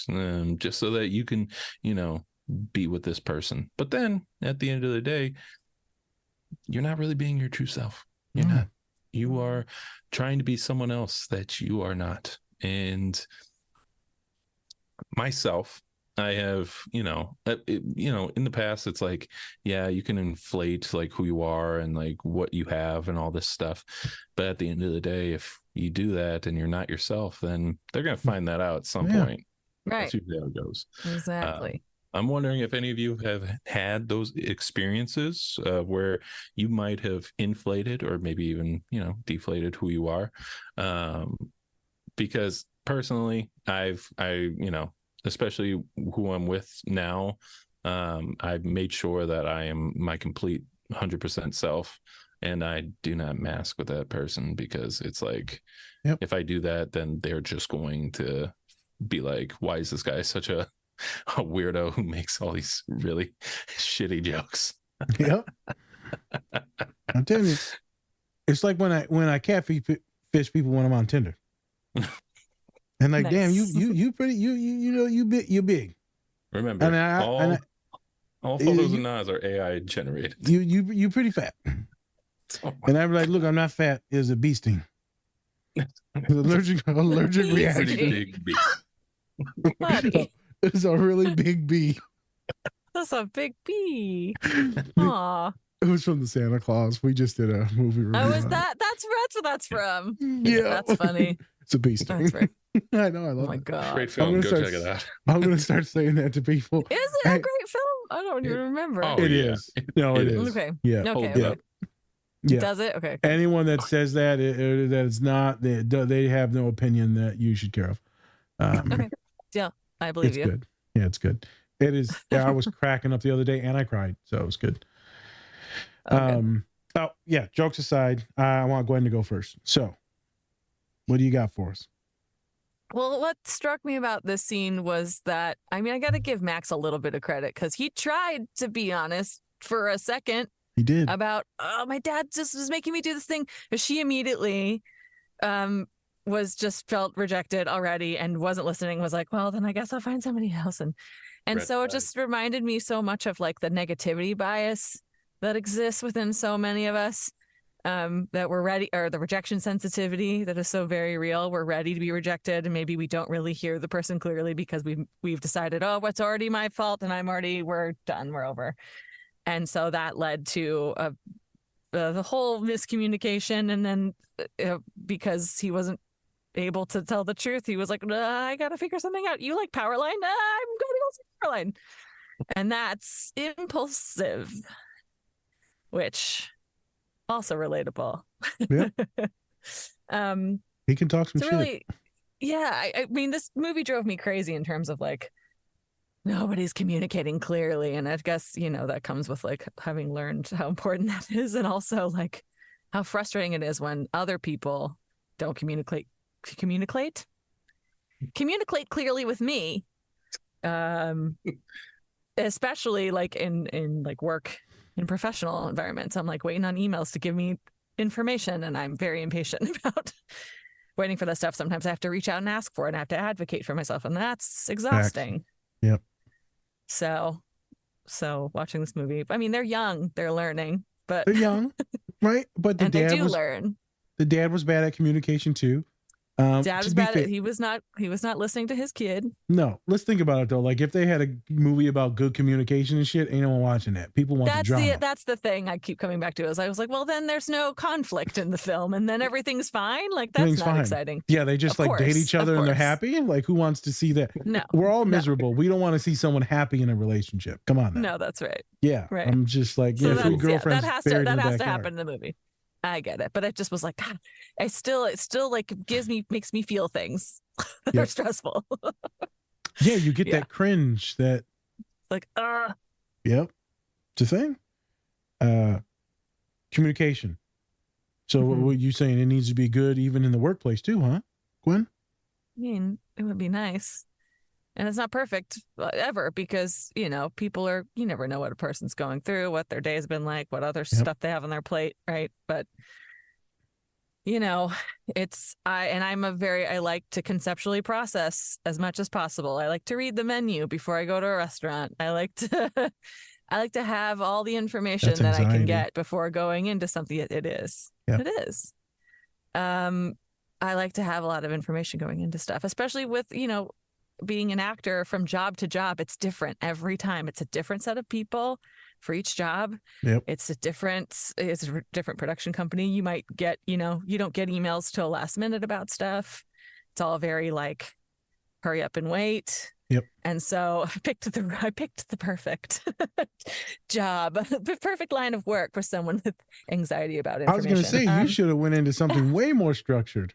just so that you can, be with this person. But then at the end of the day, you're not really being your true self. You're not. You are trying to be someone else that you are not. And myself, I have, in the past, it's like, yeah, you can inflate like who you are and like what you have and all this stuff. But at the end of the day, if you do that and you're not yourself, then they're going to find that out at some point. Right. That's usually how it goes. Exactly. I'm wondering if any of you have had those experiences where you might have inflated or maybe even, deflated who you are. Because personally, I especially who I'm with now, I've made sure that I am my complete 100% self, and I do not mask with that person, because it's like, if I do that, then they're just going to be like, why is this guy such a weirdo who makes all these really shitty jokes? Yep. I'm telling you, it's like when I catfish people when I'm on Tinder. And like, damn, you pretty, you big. Remember, all photos of Nas are AI generated. You pretty fat. And I'm like, look, I'm not fat. It's a bee sting. Allergic reaction. Pretty big bee. Buddy. It's a really big bee. That's a big bee. Aw. It was from the Santa Claus. We just did a movie review. Oh, is that? That's where that's from. Yeah. That's funny. It's a bee sting. That's right. I know. I love it. Oh my God. Great film. Go check it out. I'm going to start saying that to people. Is it a great film? I don't even remember. Oh, It yeah. is. No, it is. Okay. Yeah. Okay. Yeah. Okay. Yeah. Does it? Okay. Anyone that says that it's not, they have no opinion that you should care of. Okay. Yeah, I believe It's you. good. Yeah, it's good. It is. I was cracking up the other day and I cried, so it was good. Okay. Oh yeah. Jokes aside, I want Gwen to go first. So, what do you got for us? Well, what struck me about this scene was that, I got to give Max a little bit of credit, because he tried to be honest for a second He did. about, oh, my dad just was making me do this thing. But she immediately felt rejected already and wasn't listening, was like, well, then I guess I'll find somebody else. And Red so flag. it just reminded me so much of like the negativity bias that exists within so many of us, that we're ready, or the rejection sensitivity that is so very real. We're ready to be rejected, and maybe we don't really hear the person clearly because we've decided, oh, it's already my fault, and we're done, we're over. And so that led to the whole miscommunication. And then because he wasn't able to tell the truth, he was like, I gotta figure something out. You like Powerline? I'm gonna go see Powerline. And that's impulsive, which also relatable. Yeah. He can talk some so shit. really, yeah, I mean, this movie drove me crazy in terms of like nobody's communicating clearly. And I guess, that comes with like having learned how important that is. And also like how frustrating it is when other people don't communicate clearly with me. Especially like in like work in professional environments. I'm like waiting on emails to give me information, and I'm very impatient about waiting for that stuff. Sometimes I have to reach out and ask for it, and I have to advocate for myself, and that's exhausting. Facts. Yep. So watching this movie, I mean, they're young, they're learning, but they're young, right? But and they do learn. The dad was bad at communication too. Dad was bad at, he was not listening to his kid. No, let's think about it though. Like if they had a movie about good communication and shit, ain't no one watching that. People want the drama. That's the thing I keep coming back to. Is I was like, well, then there's no conflict in the film, and then everything's fine. Like that's not exciting. Yeah, they just date each other and they're happy. Like who wants to see that? No, we're all miserable. We don't want to see someone happy in a relationship. Come on, now. No, that's right. Yeah, right. I'm just like, so two girlfriends. That has to happen in the movie. I get it, but it just was like, God, it still like makes me feel things that are stressful. Yeah, you get that cringe that like, Yep. It's a thing. Communication. So what you saying, it needs to be good even in the workplace too, huh, Gwen? I mean, it would be nice. And it's not perfect ever because, people you never know what a person's going through, what their day has been like, what other stuff they have on their plate, right? But, I like to conceptually process as much as possible. I like to read the menu before I go to a restaurant. I like to have all the information that I can get before going into something. It is. Yep. It is. I like to have a lot of information going into stuff, especially with, being an actor from job to job. It's different every time. It's a different set of people for each job. Yep. It's a different production company. You might get, you don't get emails till last minute about stuff. It's all very like hurry up and wait. Yep. And so I picked the perfect job, the perfect line of work for someone with anxiety about information. I was going to say, you should have went into something way more structured.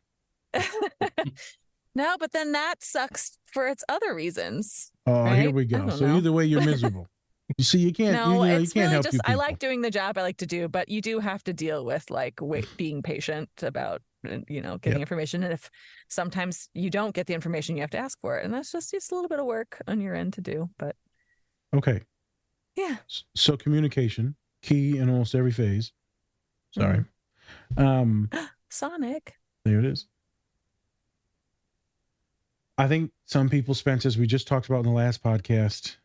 No, but then that sucks for its other reasons. Oh, right? Here we go. So either way, you're miserable. You see, you can't. No, you it's can't really help just. you I like doing the job I like to do, but you do have to deal with like being patient about getting information, and if sometimes you don't get the information, you have to ask for it, and that's just a little bit of work on your end to do. But okay, yeah. So communication key in almost every phase. Sorry, Sonic. There it is. I think some people, Spence, as we just talked about in the last podcast,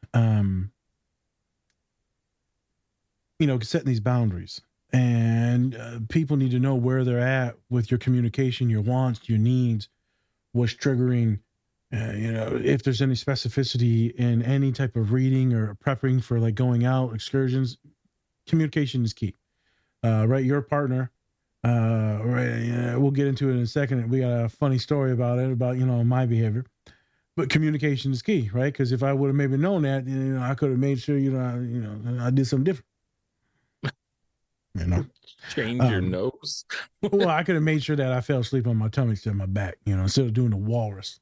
setting these boundaries, and people need to know where they're at with your communication, your wants, your needs, what's triggering, if there's any specificity in any type of reading or prepping for like going out, excursions, communication is key, right? Your partner, right? We'll get into it in a second. We got a funny story about it, about, my behavior. But communication is key, right? Because if I would have maybe known that, I could have made sure, I did something different. Change your nose. Well, I could have made sure that I fell asleep on my tummy instead of my back, instead of doing the walrus.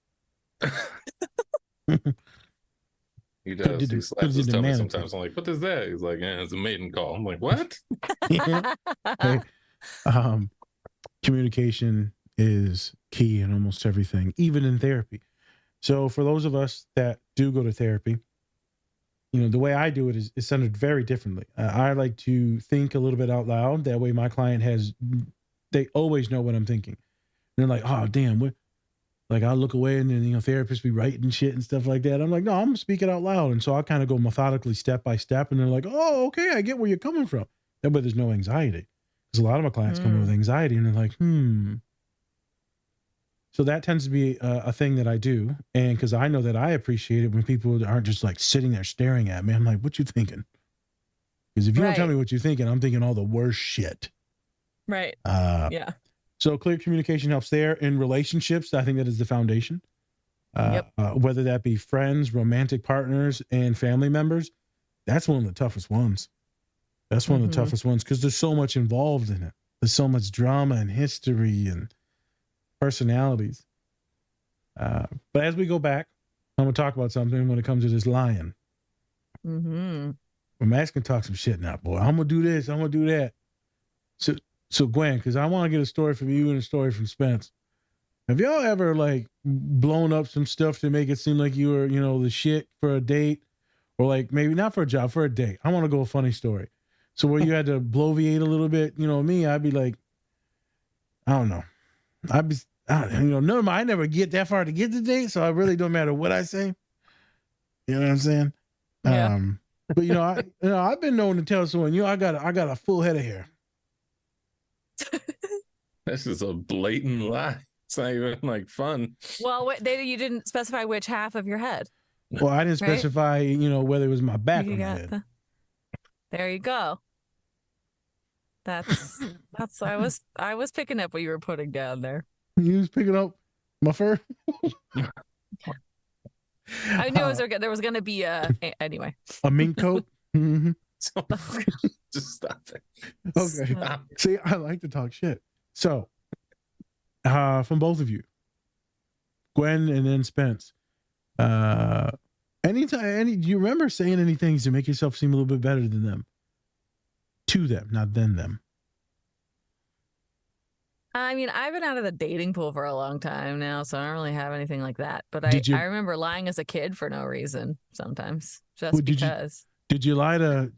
He does. He slaps his tummy sometimes. I'm like, what is that? He's like, yeah, it's a maiden call. I'm like, what? Hey, communication is key in almost everything, even in therapy. So for those of us that do go to therapy, the way I do it is centered very differently. I like to think a little bit out loud. That way my client they always know what I'm thinking. And they're like, oh, damn, what? Like I'll look away and then, therapists be writing shit and stuff like that. I'm like, no, I'm speaking out loud. And so I kind of go methodically step by step. And they're like, oh, okay, I get where you're coming from. That way there's no anxiety. Because a lot of my clients come in with anxiety and they're like, So that tends to be a thing that I do. And because I know that I appreciate it when people aren't just like sitting there staring at me. I'm like, what you thinking? Because if you don't tell me what you're thinking, I'm thinking all the worst shit. Right. Yeah. So clear communication helps there. In relationships, I think that is the foundation. Whether that be friends, romantic partners, and family members, that's one of the toughest ones. That's one of the toughest ones because there's so much involved in it. There's so much drama and history and personalities. But as we go back I'm gonna talk about something when it comes to this lion. Mm-hmm. Well, Max can talk some shit now, boy. I'm gonna do this. I'm gonna do that. So Gwen, because I want to get a story from you and a story from Spence. Have y'all ever like blown up some stuff to make it seem like you were, the shit for a date, or like maybe not for a job, for a date? I want to go a funny story. So where you had to bloviate a little bit, me, I'd be like, I don't know. No, I never get that far to get the date, so it really don't matter what I say. You know what I'm saying? Yeah. But I've been known to tell someone, I got a full head of hair. This is a blatant lie. It's not even like fun. Well, you didn't specify which half of your head. Well, I didn't Right? specify, whether it was my back or my head. There you go. That's I was picking up what you were putting down there. You was picking up my fur. I knew there was going to be anyway. A mink coat. Mm-hmm. Just stop it. Okay. Stop. See, I like to talk shit. So, from both of you, Gwen and then Spence, do you remember saying any things to make yourself seem a little bit better than them? To them, not than them. I mean, I've been out of the dating pool for a long time now, so I don't really have anything like that. But I remember lying as a kid for no reason sometimes, just because. Did you lie to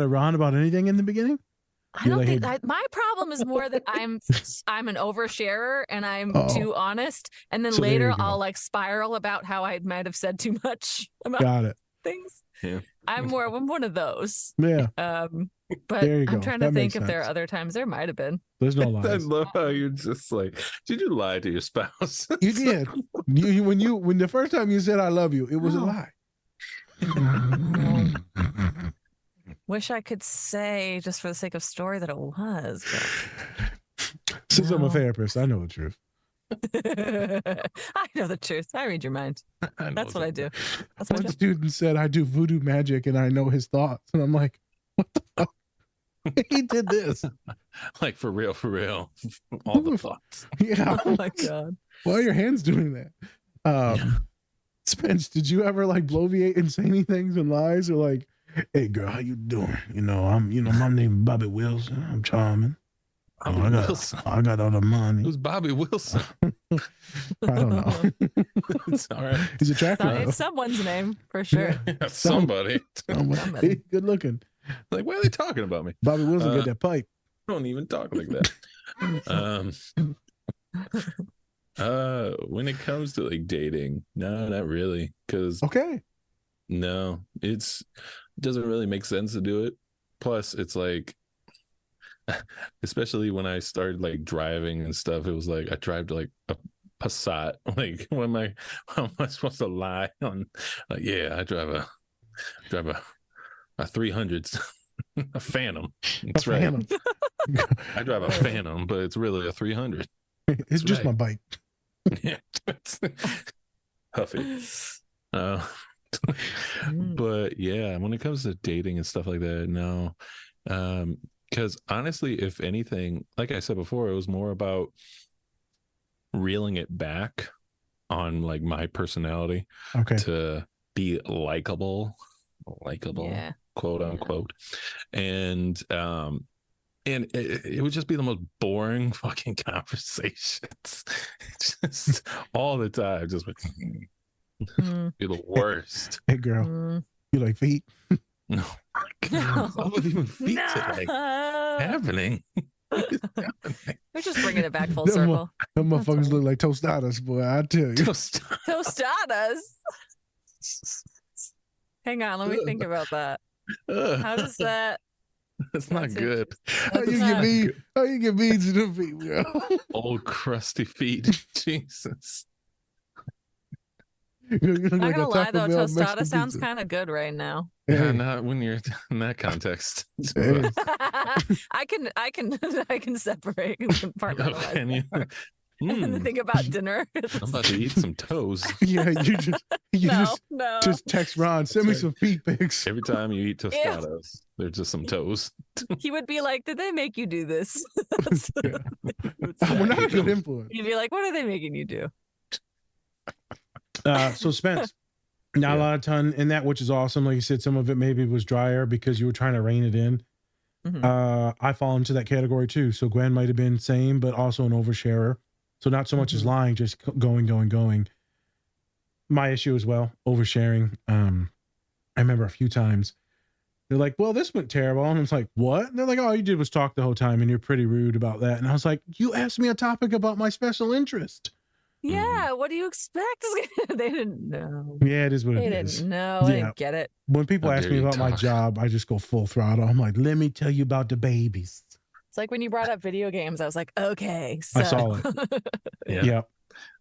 Ron about anything in the beginning? I don't think my problem is more that I'm an oversharer and I'm too honest, and then later I'll like spiral about how I might have said too much about things. Yeah. I'm one of those. Yeah. But I'm trying to think if there are other times there might have been. There's no lies. I love how you're just like, did you lie to your spouse? You did. When the first time you said I love you, it was a lie. Wish I could say just for the sake of story that it was. But since I'm a therapist, I know the truth. I know the truth. I read your mind. That's what I do. That's what One student said I do voodoo magic and I know his thoughts, and I'm like, what the fuck? He did this. Like for real. All the thoughts. Yeah. Oh my God. Why are your hands doing that? Spence, did you ever like bloviate and say any things and lies, or like, hey girl, how you doing? My name is Bobby Wilson. I'm charming. I got all the money. Who's Bobby Wilson? I don't know. It's all right. He's attractive. It's someone's name for sure. Yeah, somebody. Somebody. Good looking. Like, why are they talking about me? Bobby Wilson got that pipe. Don't even talk like that. When it comes to like dating, no, not really. Because no, it doesn't really make sense to do it. Plus, it's like, especially when I started like driving and stuff, it was like I drive like a Passat. Like, how am I supposed to lie on? Like, yeah, I drive a 300, a Phantom. That's right. Phantom. I drive a Phantom, but it's really a 300. It's just my bike. Yeah, Huffy. But yeah, when it comes to dating and stuff like that, no. Because honestly, if anything, like I said before, it was more about reeling it back on like my personality to be likable, yeah, quote unquote. And it would just be the most boring fucking conversations. Just all the time. Just like, be the worst. Hey girl, you like feet? No. What even feet like happening? We're just bringing it back full circle. Them motherfuckers look like tostadas, boy. I tell you. Tostadas. Hang on, let me think about that. How does that? That's not good. How you get beads in the feet, girl? Old crusty feet. Jesus. I'm not gonna lie though, tostada sounds kind of good right now. Yeah, not when you're in that context. I can separate and compartmentalize. And then think about dinner. I'm about to eat some toes. Yeah, just text Ron, send me some feet pics. Every time you eat tostadas, there's just some toes. He would be like, did they make you do this? We're not a good influence. You'd be like, what are they making you do? So Spence, not a lot of ton in that, which is awesome. Like you said, some of it maybe was drier because you were trying to rein it in. I fall into that category too. So Gwen might have been same, but also an oversharer. So not so much as lying, just going. My issue as well, oversharing. I remember a few times they're like, well, this went terrible. And I was like, what? And they're like, all you did was talk the whole time and you're pretty rude about that. And I was like, you asked me a topic about my special interest. Yeah, what do you expect? They didn't know. Yeah, it is what They it is. didn't know. Yeah. I get it. When people How ask dare me you about my talk. job, I just go full throttle. I'm like, let me tell you about the babies. It's like when you brought up video games, I was like, okay, so. I saw it. Yeah. Yep.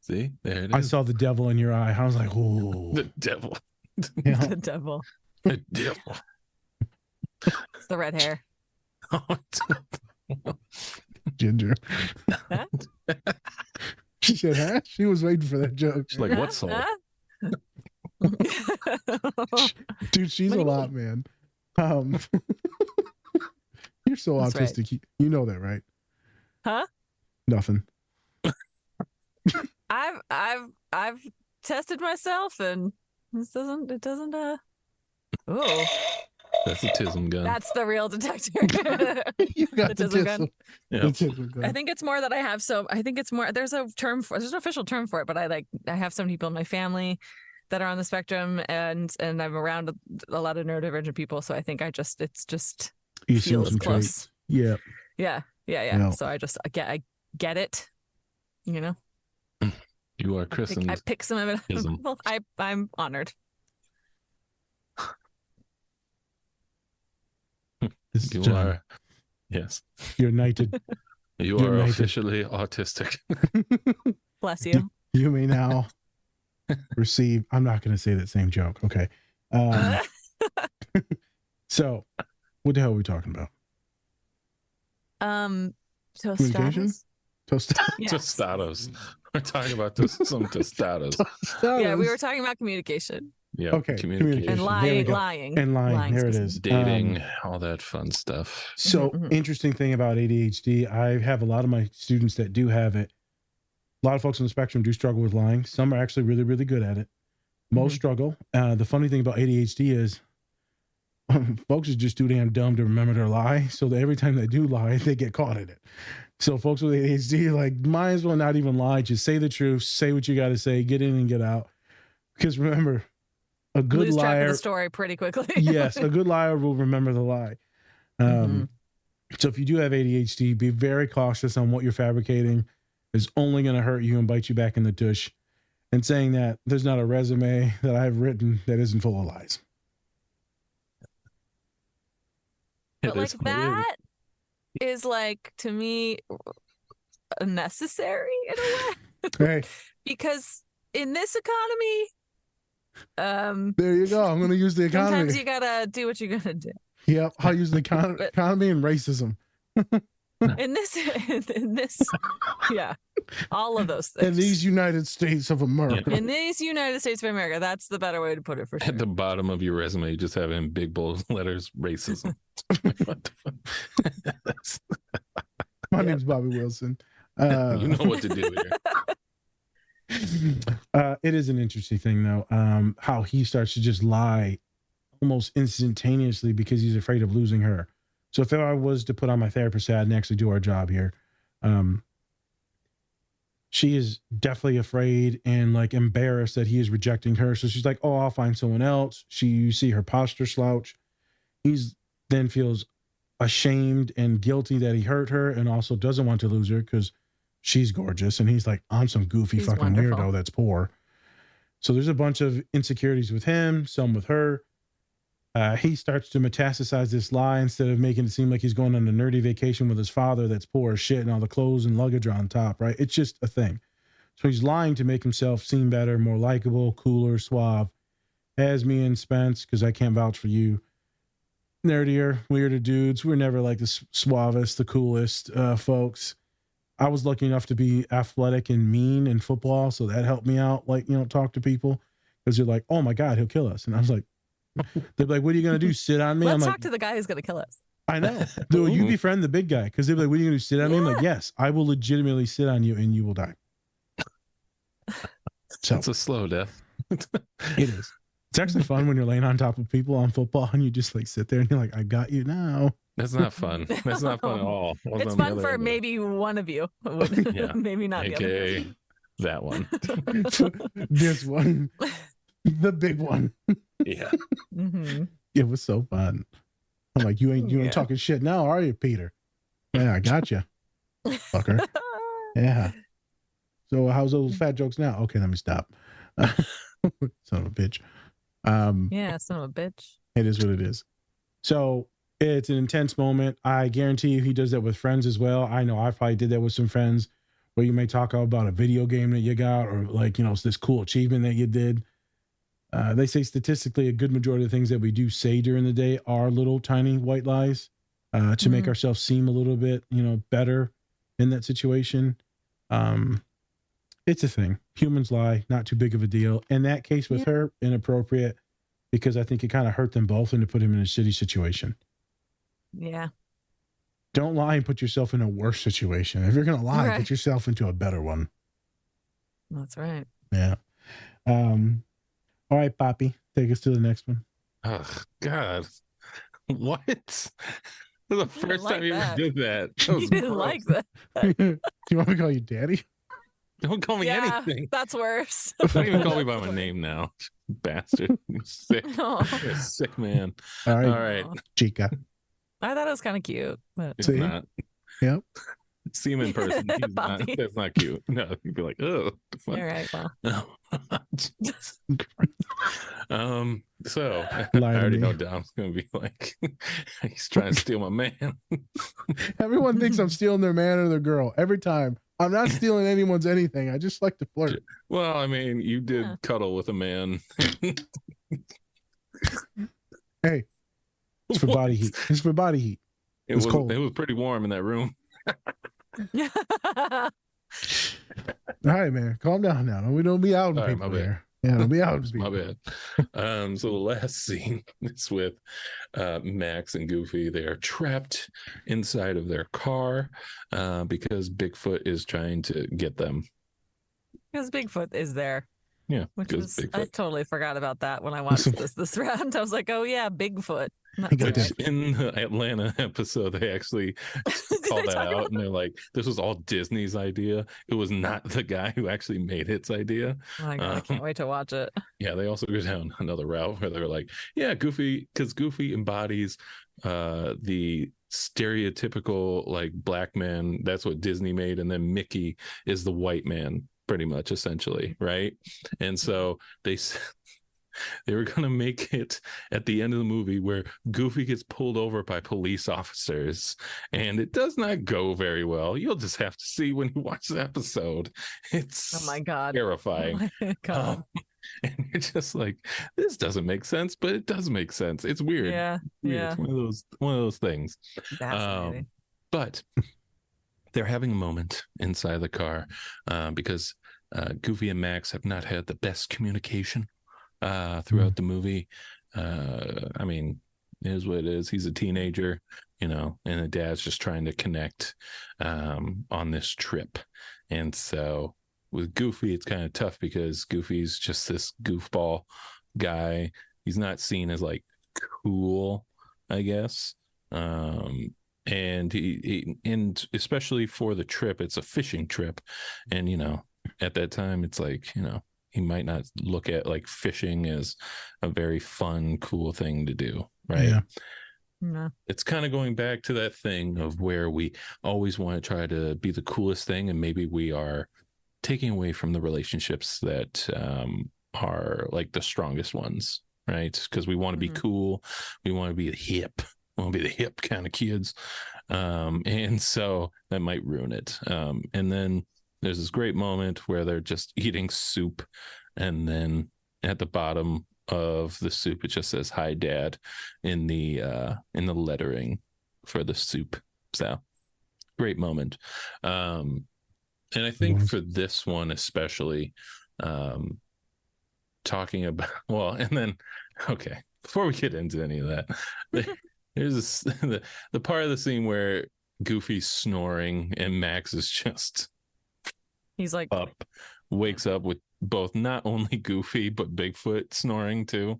See, there it is. I saw the devil in your eye. I was like, oh. the devil. Yeah. The devil. The devil. It's the red hair. Ginger. Huh? She said, huh? She was waiting for that joke. She's like, what soul? Huh? Dude, she's What do a you lot, man. You're so That's right. autistic. You know that, right? Huh? Nothing. I've tested myself and it doesn't oh, That's a tism gun. that's the real detector. You got the tism gun. tism. Yep. The tism gun. I think it's more that I think it's more there's an official term for it, but I have some people in my family that are on the spectrum and I'm around a lot of neurodivergent people, so I think it's just You assume feels some close. traits. Yeah. Yeah. Yeah. So I get it, you know. You are christened. I pick some of it. Ism. Well, I'm honored. This is You John. are. Yes. You're knighted. You You're are knighted. officially autistic. Bless you. You may now receive. I'm not going to say that same joke. Okay. So, what the hell are we talking about? Communication? Tostadas. Toast. Yes. Tostados. We're talking about some tostados. Yeah, we were talking about communication Yeah. Okay, Communication. and There we lying, go. And lying. There it is. Dating, all that fun stuff. So Mhm. interesting thing about ADHD, I have a lot of my students that do have it. A lot of folks on the spectrum do struggle with lying. Some are actually really, really good at it. Most struggle. The funny thing about ADHD is folks are just too damn dumb to remember their lie. So that every time they do lie, they get caught in it. So folks with ADHD, like, might as well not even lie. Just say the truth. Say what you got to say. Get in and get out. Because remember, a good lose track of liar. the story pretty quickly. Yes, a good liar will remember the lie. So if you do have ADHD, be very cautious on what you're fabricating. Is only going to hurt you and bite you back in the tush. And saying that, there's not a resume that I've written that isn't full of lies. But It like is what it is. that is like, to me, necessary in a way. Hey, Because in this economy, there you go. I'm going to use the economy. sometimes you gotta do what you gotta do. Yep, I'll use the economy and racism. In this, yeah, all of those things. In these United States of America. In these United States of America, that's the better way to put it for sure. At the bottom of your resume, you just have in big bold letters racism. What the fuck? My name's Bobby Wilson. You know what to do here. It is an interesting thing, though, how he starts to just lie almost instantaneously because he's afraid of losing her. So if I was to put on my therapist hat and actually do our job here, she is definitely afraid and like embarrassed that he is rejecting her. So she's like, oh, I'll find someone else. You see her posture slouch. He's then feels ashamed and guilty that he hurt her and also doesn't want to lose her because she's gorgeous. And he's like, I'm some goofy He's fucking wonderful. weirdo that's poor. So there's a bunch of insecurities with him, some with her. He starts to metastasize this lie instead of making it seem like he's going on a nerdy vacation with his father that's poor as shit and all the clothes and luggage are on top, right? It's just a thing. So he's lying to make himself seem better, more likable, cooler, suave. As me and Spence, because I can't vouch for you, nerdier, weirder dudes. We're never like the suavest, the coolest folks. I was lucky enough to be athletic and mean in football, so that helped me out, like, talk to people. Because they're like, oh my God, he'll kill us. And I was like, they're like, what are you going to do? Sit on me? Let's I'm talk like, to the guy who's gonna kill us. I know. Dude, you befriend the big guy. Because they're like, what are you going to do? Sit on me? I'm like, yes, I will legitimately sit on you and you will die. So It's a slow death. It is. It's actually fun when you're laying on top of people on football and you just like sit there and you're like, I got you now. That's not fun. That's not fun at all. It's fun for maybe one of you. Yeah. Maybe not the other. AKA that one. This one, the big one. Yeah. Mm-hmm. It was so fun. I'm like, you ain't talking shit now, are you, Peter? Yeah, I got you, fucker. Yeah. So how's those fat jokes now? Okay, let me stop. Son of a bitch. Yeah, son of a bitch. It is what it is. So it's an intense moment. I guarantee you he does that with friends as well. I know I probably did that with some friends where you may talk about a video game that you got or like, it's this cool achievement that you did. They say statistically a good majority of the things that we do say during the day are little tiny white lies to make ourselves seem a little bit, better in that situation. It's a thing. Humans lie, not too big of a deal. In that case with her, inappropriate because I think it kind of hurt them both and to put him in a shitty situation. Yeah. Don't lie and put yourself in a worse situation. If you're going to lie, put yourself into a better one. That's right. Yeah. All right, Poppy, take us to the next one. Oh, God. What? The first time you ever did that. You didn't like that. Do you want me to call you Daddy? Don't call me anything. That's worse. Don't even call me by my name now. Bastard. You're sick. Oh. You're a sick man. All right. All right. Chica. I thought it was kind of cute. But... It's not. Yep. See him in person. He's not, that's not cute. No, you'd be like, oh. All right. Well. So I already know Dom's gonna be like, he's trying to steal my man. Everyone thinks I'm stealing their man or their girl every time. I'm not stealing anyone's anything. I just like to flirt. Well, I mean, you did cuddle with a man. Hey, it's for body heat. It's for body heat. It's cold. It was pretty warm in that room. All right, man. Calm down now. We don't be out in people here. Yeah, don't be out in people. My bad. So the last scene is with Max and Goofy. They are trapped inside of their car because Bigfoot is trying to get them. Because Bigfoot is there. Yeah, which was Bigfoot. I totally forgot about that when I watched this round. I was like, oh yeah, Bigfoot. Which in the Atlanta episode, they actually called that out, and they're like, "This was all Disney's idea. It was not the guy who actually made its idea." Oh my God, I can't wait to watch it. Yeah, they also go down another route where they're like, "Yeah, Goofy," because Goofy embodies the stereotypical like black man. That's what Disney made, and then Mickey is the white man, pretty much, essentially, right? And so they were going to make it at the end of the movie where Goofy gets pulled over by police officers, and it does not go very well. You'll just have to see when you watch the episode. It's oh my God, terrifying. Oh my God. And you're just like, this doesn't make sense, but it does make sense. It's weird. Yeah, weird. yeah. It's one of those things. But they're having a moment inside the car because Goofy and Max have not had the best communication throughout the movie. I mean, it is what it is. He's a teenager, and the dad's just trying to connect on this trip. And so with Goofy, it's kind of tough because Goofy's just this goofball guy. He's not seen as like cool, I guess. And and especially for the trip, it's a fishing trip. And, at that time, it's like, he might not look at like fishing as a very fun, cool thing to do, right? Yeah. No. It's kind of going back to that thing of where we always want to try to be the coolest thing, and maybe we are taking away from the relationships that are like the strongest ones, right? Because we want to be cool, we want to be hip, we want to be the hip kind of kids, and so that might ruin it. And then there's this great moment where they're just eating soup, and then at the bottom of the soup it just says "Hi, Dad" in the lettering for the soup. So great moment. And I think for this one especially, talking about and then before we get into any of that, there's the part of the scene where Goofy's snoring and Max is just he's like wakes up with both not only Goofy but Bigfoot snoring too.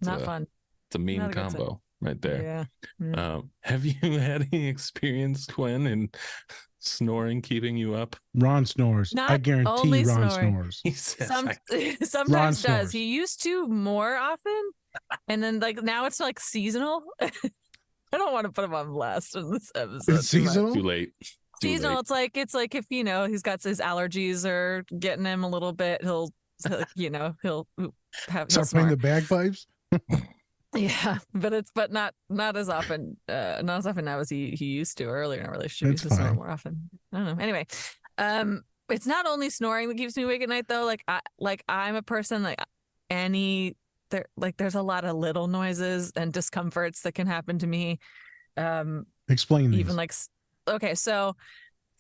Not fun. It's a mean Not a good combo right there. Yeah. Have you had any experience, Gwen, in snoring keeping you up? Ron snores. Not I guarantee only Ron snoring. snores. He says, Sometimes does. snores. He used to more often, and then like now it's like seasonal. I don't want to put him on blast in this episode. It's seasonal? Too late. Seasonal. It's like if he's got his allergies or getting him a little bit, he'll Start playing the bagpipes. Yeah, but not as often. Not as often now as he used to earlier in our relationship. He used to snore more often. I don't know. Anyway, it's not only snoring that keeps me awake at night though. I'm a person there's a lot of little noises and discomforts that can happen to me. Explain these. Even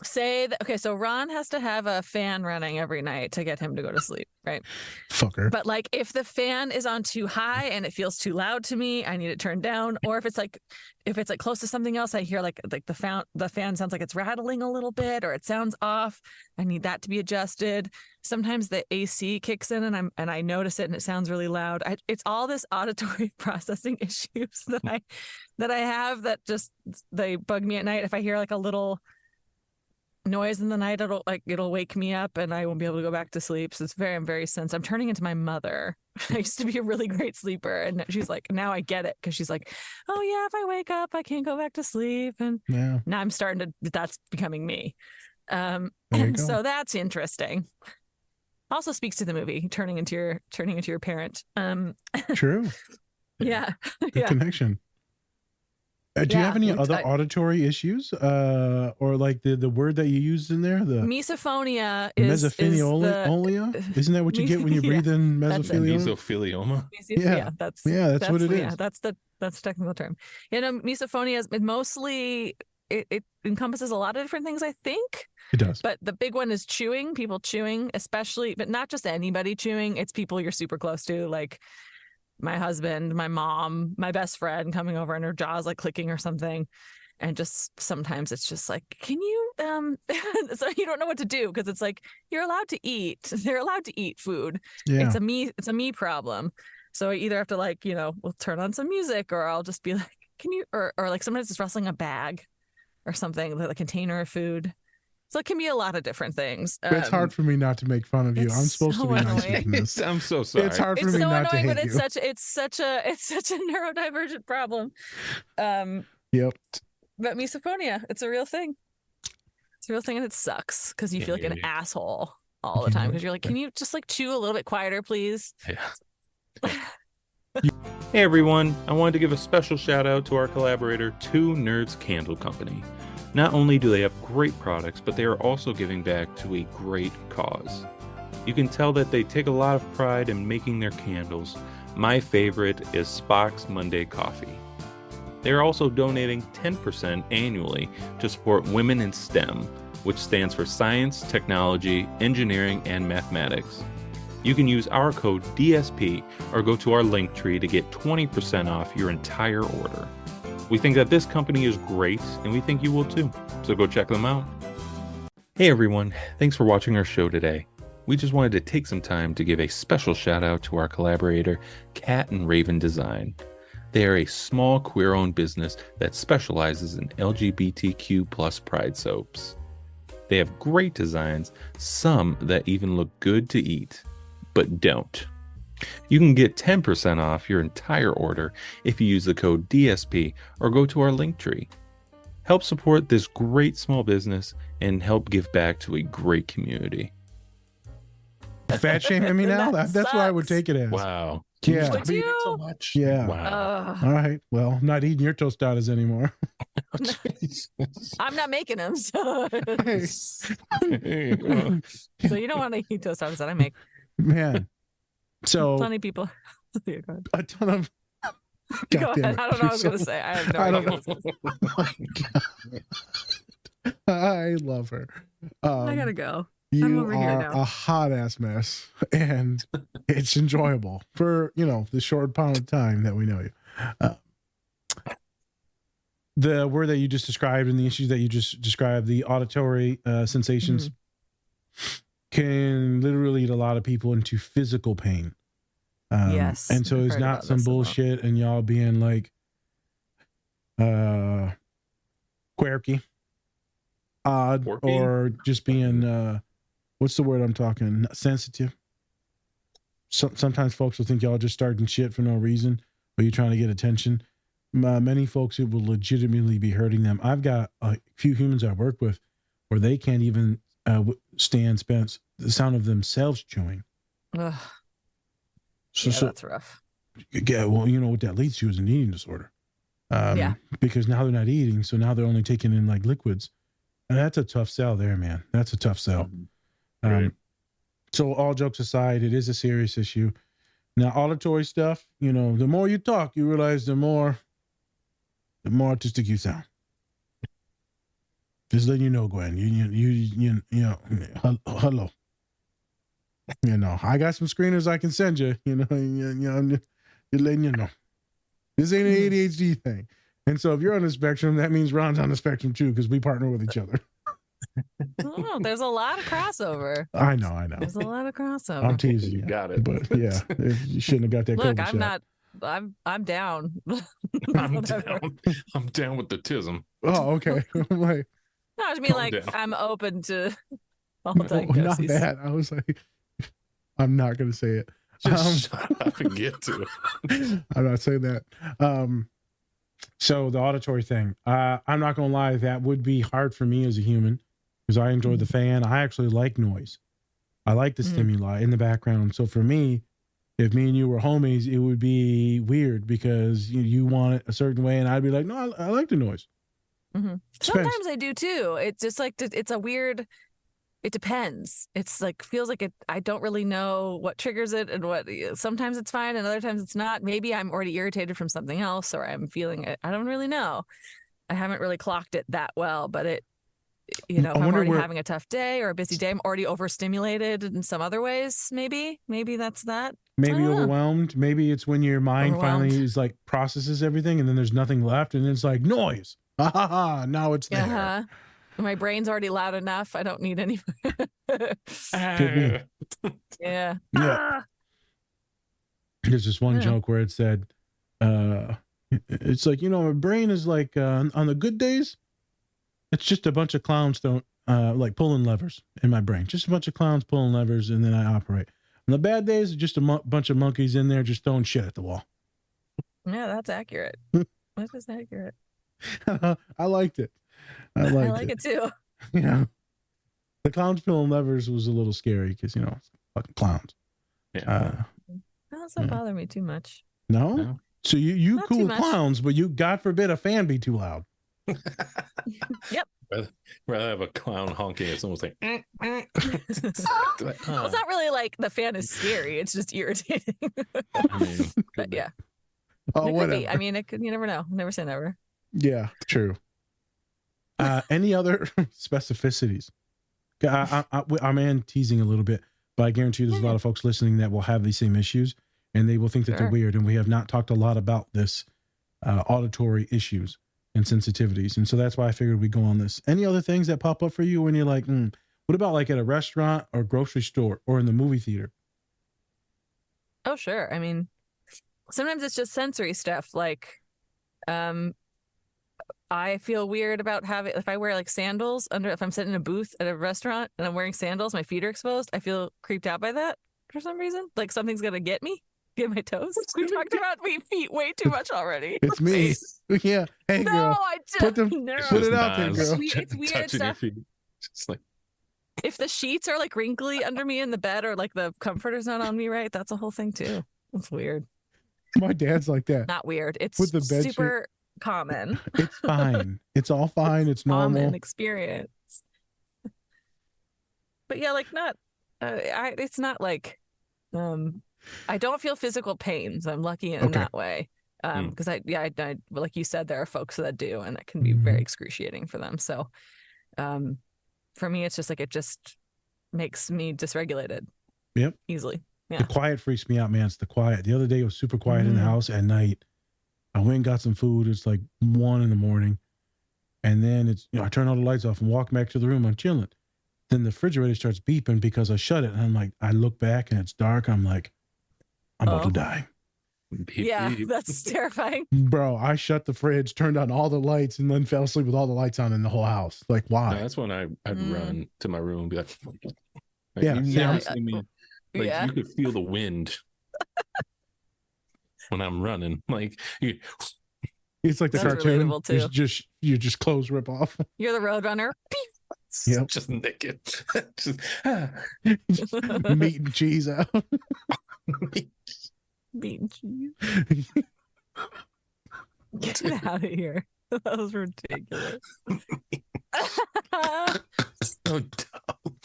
so Ron has to have a fan running every night to get him to go to sleep, right? Fucker. But like if the fan is on too high and it feels too loud to me, I need it turned down. Or if it's like close to something else, I hear like the fan sounds like it's rattling a little bit or it sounds off. I need that to be adjusted. Sometimes the AC kicks in and I notice it and it sounds really loud. It's all this auditory processing issues that I have that just they bug me at night. If I hear like a little noise in the night, it'll wake me up and I won't be able to go back to sleep. So it's very, very sensitive. I'm turning into my mother. I used to be a really great sleeper, and she's like, now I get it, because she's like, oh yeah, if I wake up I can't go back to sleep, and now I'm starting to. That's becoming me. So that's interesting. Also speaks to the movie turning into your parent. True. Yeah. Good connection. Do you have any other auditory issues? Or like the word that you used in there? The misophonia is mesophonia? Isn't that what you get when you breathe in mesothelioma? Yeah, that's what it is. Yeah, that's the technical term. Misophonia is mostly it encompasses a lot of different things, I think. It does. But the big one is chewing, people chewing, especially, but not just anybody chewing. It's people you're super close to, like my husband, my mom, my best friend coming over and her jaw's like clicking or something. And just sometimes it's just like, can you, so you don't know what to do, because it's like, you're allowed to eat. They're allowed to eat food. Yeah. It's a me problem. So I either have to we'll turn on some music, or I'll just be like, can you, or like sometimes it's rustling a bag or something, like a container of food. So it can be a lot of different things. It's hard for me not to make fun of you. I'm supposed to be nice with this. I'm so sorry. It's hard for me not to hate but you. it's such a neurodivergent problem. Yep. But misophonia, it's a real thing. It's a real thing, and it sucks because you feel like an asshole all the time, because you're like, can you just like chew a little bit quieter, please? Yeah. Hey everyone, I wanted to give a special shout out to our collaborator, Two Nerds Candle Company. Not only do they have great products, but they are also giving back to a great cause. You can tell that they take a lot of pride in making their candles. My favorite is Spock's Monday Coffee. They are also donating 10% annually to support Women in STEM, which stands for Science, Technology, Engineering, and Mathematics. You can use our code DSP or go to our link tree to get 20% off your entire order. We think that this company is great, and we think you will too. So go check them out. Hey everyone, thanks for watching our show today. We just wanted to take some time to give a special shout out to our collaborator, Cat and Raven Design. They are a small queer-owned business that specializes in LGBTQ plus pride soaps. They have great designs, some that even look good to eat, but don't. You can get 10% off your entire order if you use the code DSP or go to our link tree. Help support this great small business and help give back to a great community. Fat shaming me now? That's what I would take it as. Wow. Yeah. Would you? So much? Yeah. Wow. All right. Well, I'm not eating your tostadas anymore. I'm not making them, so Hey. so you don't want to eat tostadas that I make. Man. So Plenty of people. Yeah, go ahead. a ton of Go ahead. I don't know what I was going to say. I have no idea. Oh my God. I love her. I gotta go. You over here are now. a hot ass mess, and it's enjoyable for the short amount of time that we know you. The word that you just described and the issues that you just described, the auditory sensations, can literally lead a lot of people into physical pain. Yes, And so I've it's heard not about some this as well. bullshit and y'all being like quirky, odd, Quirky? or just being what's the word I'm talking? Sensitive. Sometimes folks will think y'all just starting shit for no reason, or you're trying to get attention. Many folks, it will legitimately be hurting them. I've got a few humans I work with where they can't even stand the sound of themselves chewing. Ugh. So, Yeah, that's rough. Yeah, well, you know what that leads to is an eating disorder. Yeah. Because now they're not eating, so now they're only taking in like liquids. And that's a tough sell there, man. That's a tough sell. Right. So all jokes aside, it is a serious issue. Now, auditory stuff, you know, the more you talk, you realize the more autistic you sound. Just letting you know, Gwen. You know, hello. You know, I got some screeners I can send you. You know, you're letting you know. This ain't an ADHD thing. And so if you're on the spectrum, that means Ron's on the spectrum too, because we partner with each other. Oh, there's a lot of crossover. I know. There's a lot of crossover. I'm teasing you. Got it. But yeah, you shouldn't have got that Look, COVID I'm shot. not. I'm down. I'm Whatever. down. I'm down with the tism. Oh, okay. I'm like, No, I mean, Calm like, down. I'm open to all oh, not diagnoses. that. I was like, I'm not going to say it. Just shut up and get to it. I'm not saying that. So the auditory thing, I'm not going to lie, that would be hard for me as a human because I enjoy the fan. I actually like noise. I like the stimuli in the background. So for me, if me and you were homies, it would be weird because you want it a certain way, and I'd be like, no, I like the noise. Sometimes I do too. It's just like it's a weird. It depends. It's like feels like it. I don't really know what triggers it and what. Sometimes it's fine, and other times it's not. Maybe I'm already irritated from something else, or I'm feeling it. I don't really know. I haven't really clocked it that well, but it. You know, if I'm already having a tough day or a busy day, I'm already overstimulated in some other ways. Maybe that's that. Maybe overwhelmed. Maybe it's when your mind finally is like processes everything, and then there's nothing left, and it's like noise. Ha ha ha! Now it's there. Uh-huh. My brain's already loud enough. I don't need any. Yeah. Yeah. There's this one joke where it said, it's like, you know, my brain is like on the good days, it's just a bunch of clowns like pulling levers in my brain. Just a bunch of clowns pulling levers, and then I operate. On the bad days, it's just a bunch of monkeys in there just throwing shit at the wall. Yeah, that's accurate. That is accurate. I liked it. I like it too. Yeah. The clowns pulling levers was a little scary because, you know, it's fucking clowns. Yeah. That doesn't bother me too much. No? So you Not cool too with much. clowns, but you, God forbid, a fan be too loud. Yep. Rather have a clown honking at someone's like, Well, it's not really like the fan is scary. It's just irritating. But yeah. Oh, it could whatever. be. I mean, it could. You never know. Never say never. Yeah, true. Any other specificities? I'm teasing a little bit, but I guarantee you there's a lot of folks listening that will have these same issues, and they will think that they're weird. And we have not talked a lot about this auditory issues and sensitivities, and so that's why I figured we'd go on this. Any other things that pop up for you when you're like, what about like at a restaurant or grocery store or in the movie theater? Oh, sure. I mean, sometimes it's just sensory stuff. Like, I feel weird about if I wear like sandals if I'm sitting in a booth at a restaurant and I'm wearing sandals, my feet are exposed. I feel creeped out by that for some reason. Like something's going to get my toes. We talked about my feet way too much already. It's me. Yeah. Hey, no, girl. I just, Put it out there, girl. It's weird stuff. Just like, if the sheets are like wrinkly under me in the bed or like the comforter's not on me right, that's a whole thing too. It's weird. My dad's like that. Not weird. It's with the bed super common. It's fine. It's all fine. It's normal. Common experience. But yeah, like not. It's not like. I don't feel physical pain, so I'm lucky in that way. Because I like you said, there are folks that do, and that can be very excruciating for them. So, for me, it's just like it just makes me dysregulated. Yep. Easily. Yeah. The quiet freaks me out, man. It's the quiet. The other day it was super quiet in the house at night. I went and got some food. It's like 1 a.m. And then I turn all the lights off and walk back to the room. I'm chilling. Then the refrigerator starts beeping because I shut it. And I'm like, I look back and it's dark. I'm like, I'm about to die. Beep, Yeah, beep. that's terrifying. Bro, I shut the fridge, turned on all the lights, and then fell asleep with all the lights on in the whole house. Like, why? No, that's when I'd run to my room and be like Yeah, you see, never I'm- see me. Like Yeah. you could feel the wind when I'm running. Like you, It's like the That's cartoon. relatable, too. You just clothes rip off. You're the road runner. Yep. just naked. Just, Meat and cheese out. Meat and cheese. Get out of here. That was ridiculous. so dumb.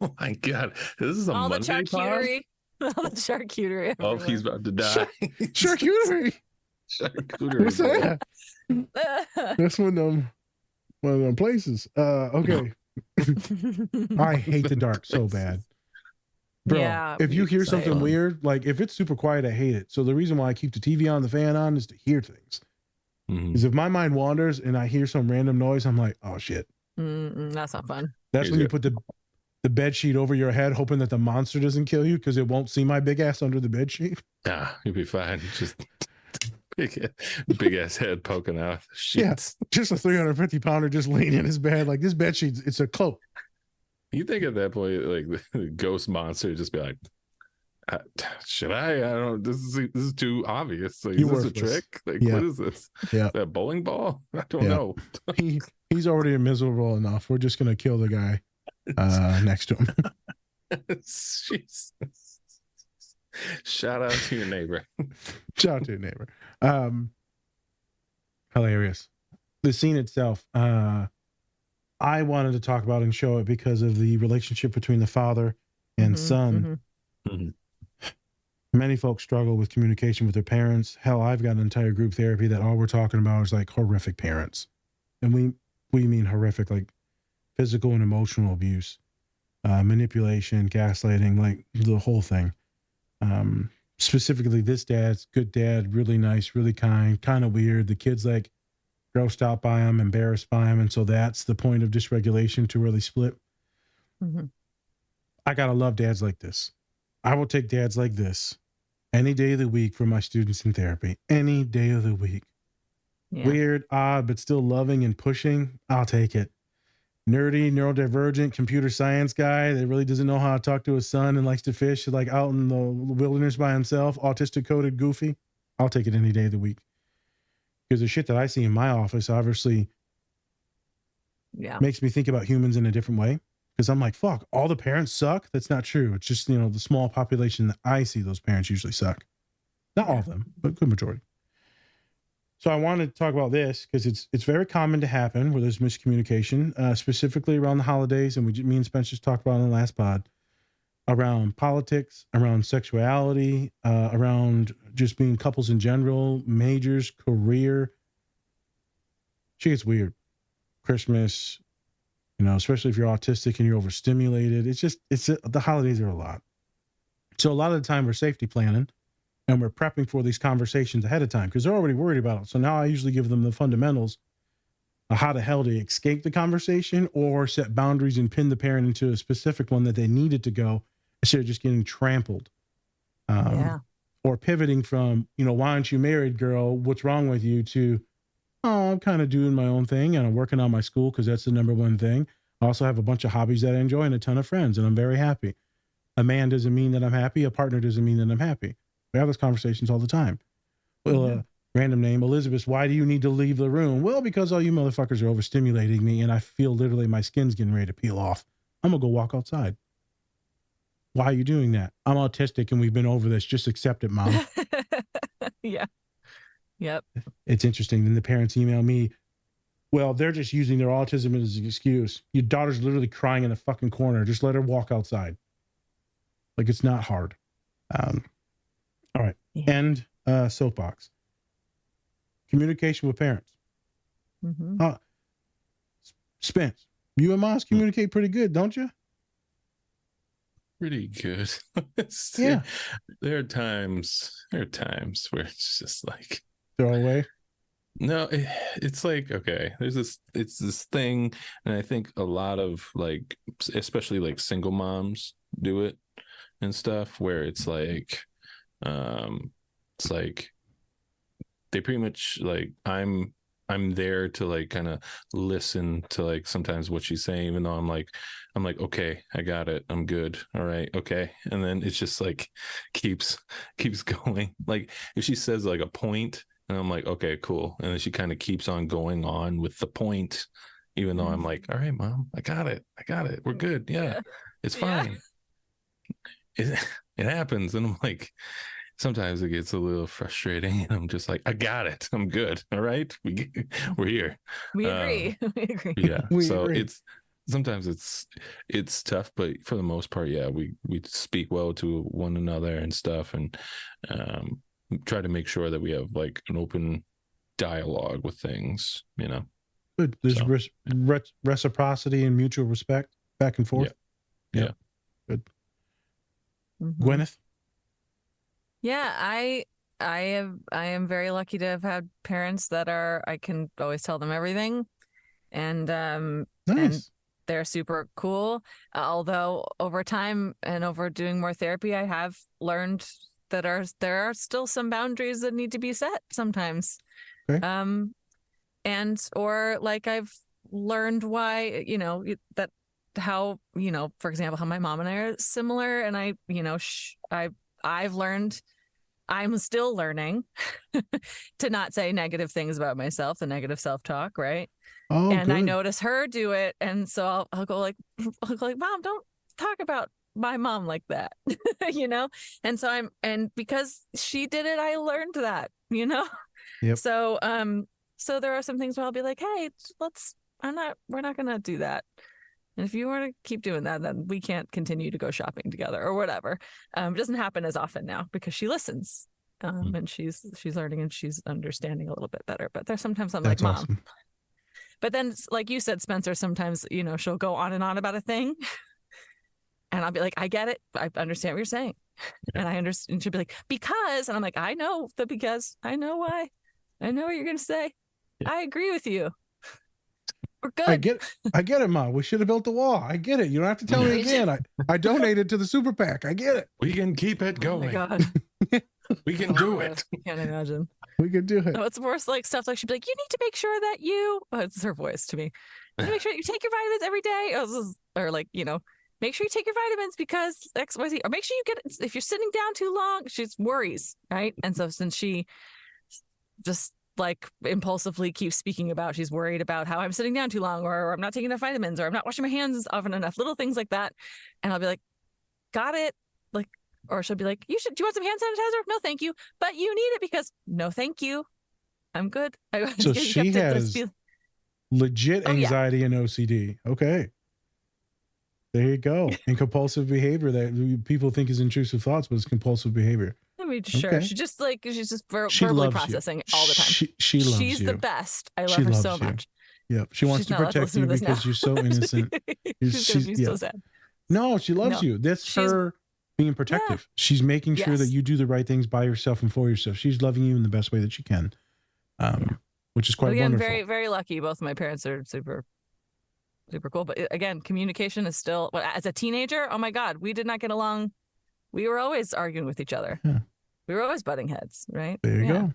Oh my god. This is a All the Monday pod? charcuterie. All the charcuterie. Oh, everywhere. he's about to die. Charcuterie. Charcuterie. What's that? That's one of them places. Okay. I hate the dark so bad. Bro, Yeah, if you hear something same. weird, like if it's super quiet, I hate it. So the reason why I keep the TV on, the fan on, is to hear things. Mhm. Because if my mind wanders and I hear some random noise, I'm like, oh shit. That's not fun. That's Here's when you it. put the bed sheet over your head, hoping that the monster doesn't kill you because it won't see my big ass under the bed sheet. Ah, you'll be fine. Just big ass head poking out the sheets. Just a 350-pounder just laying in his bed. Like, this bed sheet, it's a cloak. You think at that point, like the ghost monster would just be like, should I don't. This is too obvious. Like, is You're this a worthless. trick? Like, Yeah. what is this? Yeah. That bowling ball? I don't Yeah. know. He's already miserable enough. We're just gonna kill the guy next to him. Jesus. Shout out to your neighbor. Shout out to your neighbor. Hilarious. The scene itself, I wanted to talk about and show it because of the relationship between the father and son. Mhm. Many folks struggle with communication with their parents. Hell, I've got an entire group therapy that all we're talking about is like horrific parents. And we mean horrific, like physical and emotional abuse, manipulation, gaslighting, like the whole thing. Specifically, this dad's good dad, really nice, really kind of weird. The kid's like grossed out by him, embarrassed by him. And so that's the point of dysregulation to really split. Mhm. I got to love dads like this. I will take dads like this any day of the week for my students in therapy. Any day of the week. Yeah. Weird, odd, but still loving and pushing. I'll take it. Nerdy, neurodivergent, computer science guy that really doesn't know how to talk to his son and likes to fish like out in the wilderness by himself. Autistic coded goofy. I'll take it any day of the week. Because the shit that I see in my office obviously Yeah. makes me think about humans in a different way. Because I'm like, fuck, all the parents suck. That's not true. It's just, the small population that I see, those parents usually suck. Not all of them, but good majority. So I wanted to talk about this because it's very common to happen where there's miscommunication, specifically around the holidays. And me and Spencer talked about in the last pod around politics, around sexuality, around just being couples in general, majors, career. Shit gets weird. Christmas, especially if you're autistic and you're overstimulated. The holidays are a lot. So a lot of the time we're safety planning and we're prepping for these conversations ahead of time because they're already worried about it. So now I usually give them the fundamentals of how the hell to escape the conversation or set boundaries and pin the parent into a specific one that they needed to go instead of just getting trampled. Or pivoting from, why aren't you married, girl? What's wrong with you? To, oh, I'm kind of doing my own thing and I'm working on my school because that's the number one thing. I also have a bunch of hobbies that I enjoy and a ton of friends and I'm very happy. A man doesn't mean that I'm happy. A partner doesn't mean that I'm happy. We have those conversations all the time. Well, random name, Elizabeth, why do you need to leave the room? Well, because all you motherfuckers are overstimulating me and I feel literally my skin's getting ready to peel off. I'm going to go walk outside. Why are you doing that? I'm autistic and we've been over this. Just accept it, Mom. Yeah. Yep. It's interesting. Then the parents email me, well, they're just using their autism as an excuse. Your daughter's literally crying in the fucking corner. Just let her walk outside. Like, it's not hard. All right. Yeah. End soapbox. Communication with parents. Spence, you and Moss communicate pretty good, don't you? Pretty good. Yeah. There are times where it's just like Throw away. No, it's like, okay, it's this thing, and I think a lot of like, especially like single moms do it and stuff, where um, it's like they pretty much like I'm there to like kind of listen to like sometimes what she's saying, even though I'm like, okay, I got it, I'm good, all right, okay, and then it's just like keeps going. Like if she says like a point, and I'm like, okay, cool, and then she kind of keeps on going on with the point, even though I'm like, all right, mom, I got it, we're good, yeah, it's fine. It, it happens, and I'm like, sometimes it gets a little frustrating, and I'm just like, I got it, I'm good, all right, we're here. We agree. We agree. Yeah, We so agree. it's sometimes it's tough, but for the most part, yeah, we speak well to one another and stuff, and um try to make sure that we have like an open dialogue with things, Good. There's So, reciprocity and mutual respect back and forth. Yeah. Good. Mhm. Gwyneth? Yeah, I am very lucky to have had parents that I can always tell them everything, and Nice. they're super cool. Although over time and over doing more therapy, I have learned that there are still some boundaries that need to be set sometimes. Okay. And or like I've learned why, that how, for example, how my mom and I are similar, and I've learned, I'm still learning to not say negative things about myself, the negative self-talk, right? Oh, And good. I notice her do it, and so I'll go like, Mom, don't talk about my mom like that, And so and because she did it, I learned that, Yep. So there are some things where I'll be like, hey, we're not gonna do that. And if you want to keep doing that, then we can't continue to go shopping together or whatever. It doesn't happen as often now because she listens, and she's learning and she's understanding a little bit better. But there's sometimes I'm That's like, Mom. awesome. But then, like you said, Spencer, sometimes, she'll go on and on about a thing. And I'll be like, I get it. I understand what you're saying. And I understand. And she'll be like, because. And I'm like, I know the because. I know why. I know what you're going to say. I agree with you. We're good. I get it, Ma. We should have built the wall. I get it. You don't have to tell me again. I donated to the super PAC. I get it. we can keep it Oh my going. God. We can do it. I can't imagine. We can do it. No, it's worse like stuff like she'd be like, you need to make sure that it's her voice to me. You need to make sure you take your vitamins every day. Or like, make sure you take your vitamins because XYZ. Or make sure you if you're sitting down too long, she worries, right? And so since she just like impulsively keeps speaking about, she's worried about how I'm sitting down too long, or I'm not taking enough vitamins, or I'm not washing my hands often enough, little things like that. And I'll be like, got it. Like, or she'll be like, do you want some hand sanitizer? No, thank you. But you need it because no, thank you. I'm good. So she has legit anxiety and OCD. Okay. There you go. And compulsive behavior that people think is intrusive thoughts, but it's compulsive behavior. I mean, sure. Okay. She's just verbally processing all the time. She loves She's you. the best. I love her so much. Yep. She wants to protect you because you're so innocent. She's going to be so sad. No, she loves you. That's her being protective. Yeah. She's making sure that you do the right things by yourself and for yourself. She's loving you in the best way that she can, which is quite wonderful. Very, very lucky. Both of my parents are super, super cool. But again, communication is still, as a teenager, oh my God, we did not get along. We were always arguing with each other. Yeah. We were always butting heads, right? There you go.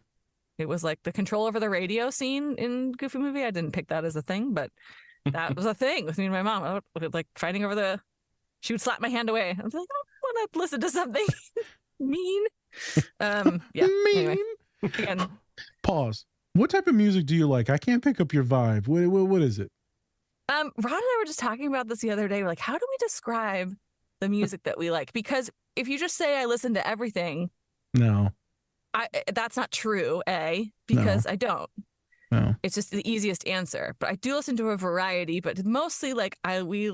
It was like the control over the radio scene in Goofy Movie. I didn't pick that as a thing, but that was a thing with me and my mom. I would, like fighting over she would slap my hand away. I was like, I want to listen to something mean. Yeah. Mean. Anyway, again. Pause. What type of music do you like? I can't pick up your vibe. What is it? Ron and I were just talking about this the other day. We're like, how do we describe the music that we like? Because if you just say I listen to everything, no, that's not true. Because I don't. No, it's just the easiest answer. But I do listen to a variety. But mostly, like we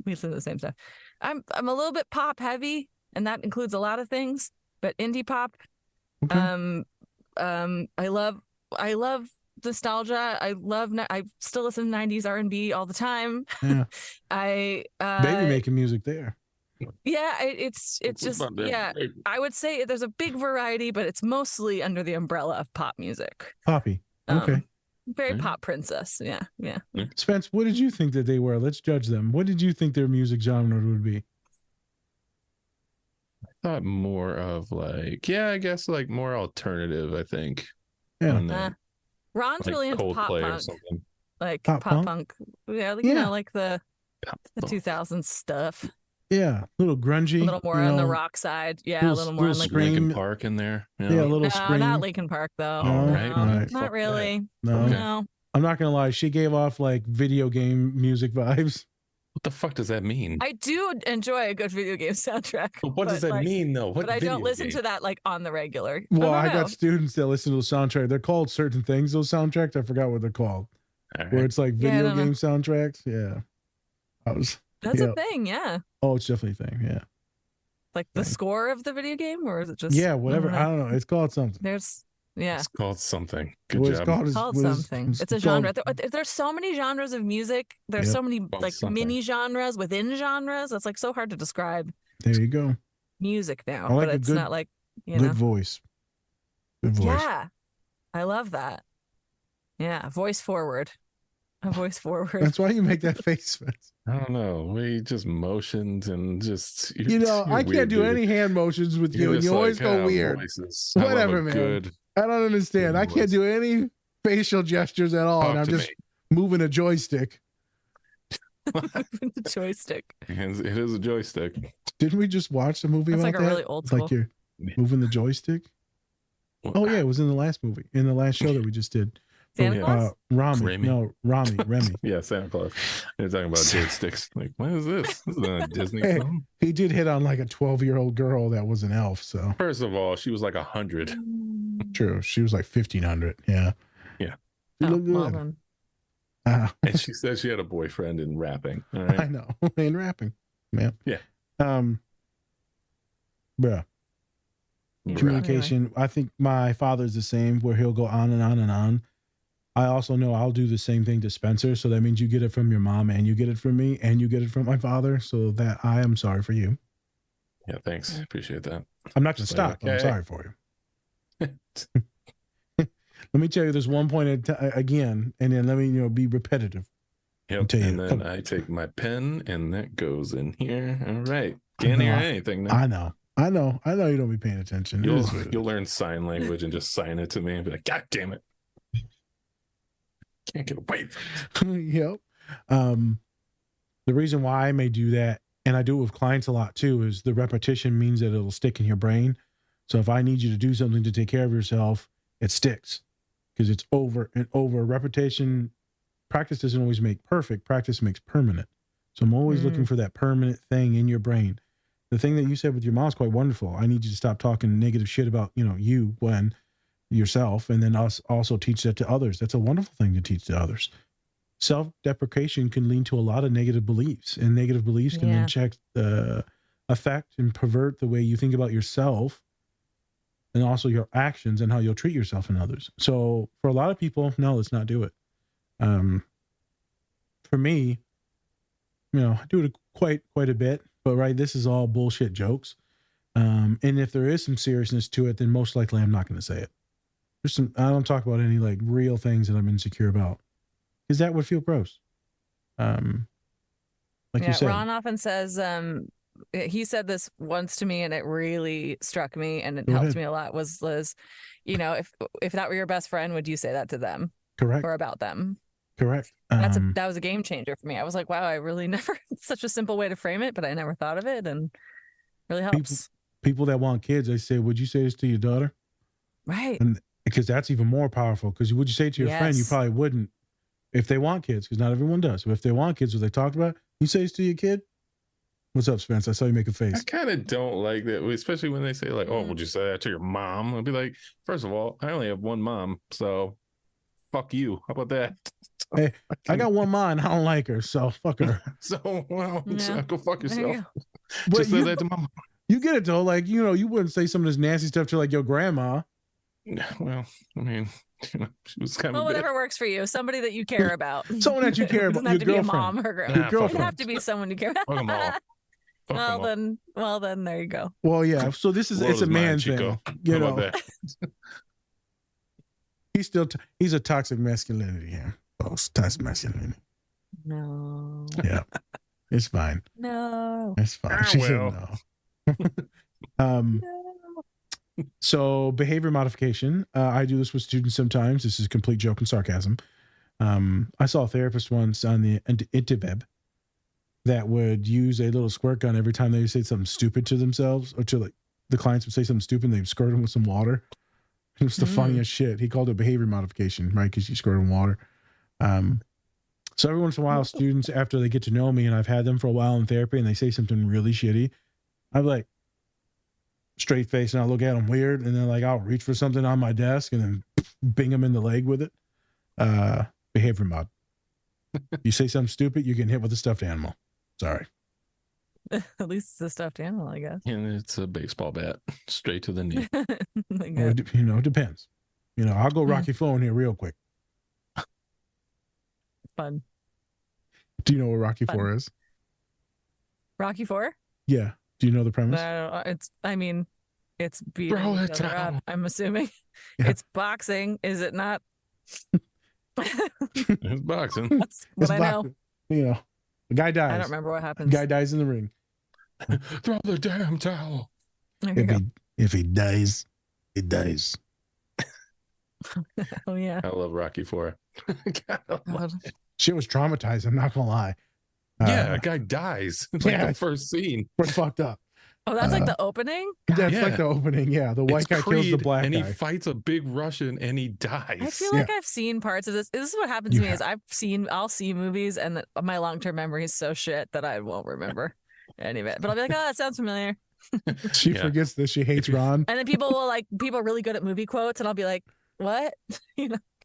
listen to the same stuff. I'm a little bit pop heavy, and that includes a lot of things. But indie pop. Okay. I love nostalgia. I still listen to 90s R&B all the time. Yeah. Baby making music there. Yeah, it's just I would say there's a big variety, but it's mostly under the umbrella of pop music. Poppy. Okay. Very pop princess. Yeah. Spence, what did you think that they were? Let's judge them. What did you think their music genre would be? I thought more of like, I guess like more alternative, I think. Yeah. Ron's like really into Coldplay pop or punk. something. Like pop punk. Yeah, you know, like the 2000s stuff. Yeah, a little grungy. A little more on the rock side. Yeah, a little more on like Linkin Park in there. Yeah, a little no, scream. not Linkin Park though. No, right. All right. Not really. No. I'm not gonna lie. She gave off like video game music vibes. What the fuck does that mean? I do enjoy a good video game soundtrack. But what does that mean though? But I don't listen to that like on the regular. Well, I got students that listen to the soundtrack. They're called certain things. Those soundtracks, I forgot what they're called. Right. Where it's like video game soundtracks. Yeah. That's a thing, yeah. Oh, it's definitely a thing, yeah. Like the score of the video game, or is it just whatever? I don't know. It's called something. It's called something. Good job. It's called something. It's a genre. There's so many genres of music. There's so many like mini genres within genres. It's like so hard to describe. There you go. Music now, like but it's not like good voice. Good voice. Yeah, I love that. Yeah, voice forward. A voice forward. That's why you make that face. I don't know. We just motions and just. I can't do any hand motions with you, and you always go weird. Whatever, man. I don't understand. I can't do any facial gestures at all, and I'm just moving a joystick. The joystick. It is a joystick. Didn't we just watch a movie about like that? A really old school. Like you're moving the joystick? Oh yeah, it was in the last movie, in the last show that we just did. Santa Claus? Remy. Yeah, Santa Claus. They're talking about joysticks. Like, what is this? This is a Disney film? He did hit on like a 12-year-old girl that was an elf. So first of all, she was like 100. True. She was like 1,500. Yeah. Yeah. She looked good. And she said she had a boyfriend in rapping. All right? I know. In rapping. Man. Yeah. Bruh. Communication. Anyway. I think my father's the same, where he'll go on and on and on. I also know I'll do the same thing to Spencer. So that means you get it from your mom, and you get it from me, and you get it from my father. So that I am sorry for you. Yeah, thanks. Appreciate that. I'm not going to stop. Okay. I'm sorry for you. Let me tell you this one point again, and then let me be repetitive. Yep. And then I take my pen, and that goes in here. All right. Can't hear anything now. I know you don't be paying attention. You'll learn sign language and just sign it to me and be like, God damn it. Can't get away from it. Yep. The reason why I may do that, and I do it with clients a lot too, is the repetition means that it'll stick in your brain. So if I need you to do something to take care of yourself, it sticks because it's over and over. Repetition, practice doesn't always make perfect. Practice makes permanent. So I'm always looking for that permanent thing in your brain. The thing that you said with your mom is quite wonderful. I need you to stop talking negative shit about, you, Gwen, yourself, and then also teach that to others. That's a wonderful thing to teach to others. Self-deprecation can lead to a lot of negative beliefs, and negative beliefs can then affect and pervert the way you think about yourself and also your actions and how you'll treat yourself and others. So for a lot of people, no, let's not do it. For me, I do it quite a bit. But this is all bullshit jokes. And if there is some seriousness to it, then most likely I'm not going to say it. I don't talk about any like real things that I'm insecure about, because that would feel gross. You said. Ron often says, he said this once to me and it really struck me and it helped me a lot was, Liz, if that were your best friend, would you say that to them? Correct. Or about them? Correct. That was a game changer for me. I was like, wow, I really never, it's such a simple way to frame it, but I never thought of it, and really helps. People that want kids, they say, would you say this to your daughter? Right. And because that's even more powerful, because would you say it to your friend? You probably wouldn't if they want kids, because not everyone does. But if they want kids, what they talked about, you say this to your kid? What's up, Spence? I saw you make a face. I kind of don't like that, especially when they say like, oh, would you say that to your mom? I'd be like, first of all, I only have one mom, so fuck you. How about that? Hey, I got one mom. I don't like her, so fuck her. So go fuck yourself. Just say that to my mom. You get it though, like you wouldn't say some of this nasty stuff to like your grandma. Well, I mean, she was kind of whatever works for you. Somebody that you care about. Someone that you care about. It doesn't have to girlfriend. be a mom or girlfriend. It doesn't have to be someone you care about. Oh, come on. Well then, there you go. Well, yeah. So this is World it's a is mine, man Chico. thing. You How know, about that? he's a toxic masculinity here, folks. Toxic masculinity. No. Yeah, it's fine. No. It's fine. Ah, She well. said no. um. No. So behavior modification. I do this with students sometimes. This is complete joke and sarcasm. I saw a therapist once on the interweb that would use a little squirt gun every time they say something stupid to themselves, or to like the clients would say something stupid, and they'd squirt them with some water. It was the funniest shit. He called it behavior modification, right? Because you squirt them water. So every once in a while, students, after they get to know me and I've had them for a while in therapy and they say something really shitty, I'm like, straight face, and I'll look at them weird, and then like I'll reach for something on my desk and then bing them in the leg with it. Behavior mod. You say something stupid, you get hit with a stuffed animal. Sorry. At least it's a stuffed animal, I guess. And it's a baseball bat straight to the knee. Or, it depends. I'll go Rocky phone here real quick. Fun. Do you know what Rocky Fun. 4 is? Rocky 4? Yeah. Do you know the premise? It's beating Throw each it other down. up, I'm assuming. Yeah. It's boxing, is it not? It's boxing. That's what I know. The guy dies. I don't remember what The happens. guy dies in the ring. Throw the damn towel. There you go. If he dies, he dies. Oh yeah. I love Rocky 4. God. Shit was traumatized. I'm not gonna lie. Yeah, a guy dies. It's like yeah. the first scene. We're fucked up. Oh, that's like the opening? That's Yeah. like the opening. Yeah, the white It's guy kills the Creed, black and guy. he fights a big Russian and he dies. I feel like I've seen parts of this. This is what happens to me is I'll see movies and my long-term memory is so shit that I won't remember any of it. But I'll be like, oh, that sounds familiar. She forgets that she hates Ron. And then people are really good at movie quotes and I'll be like, what?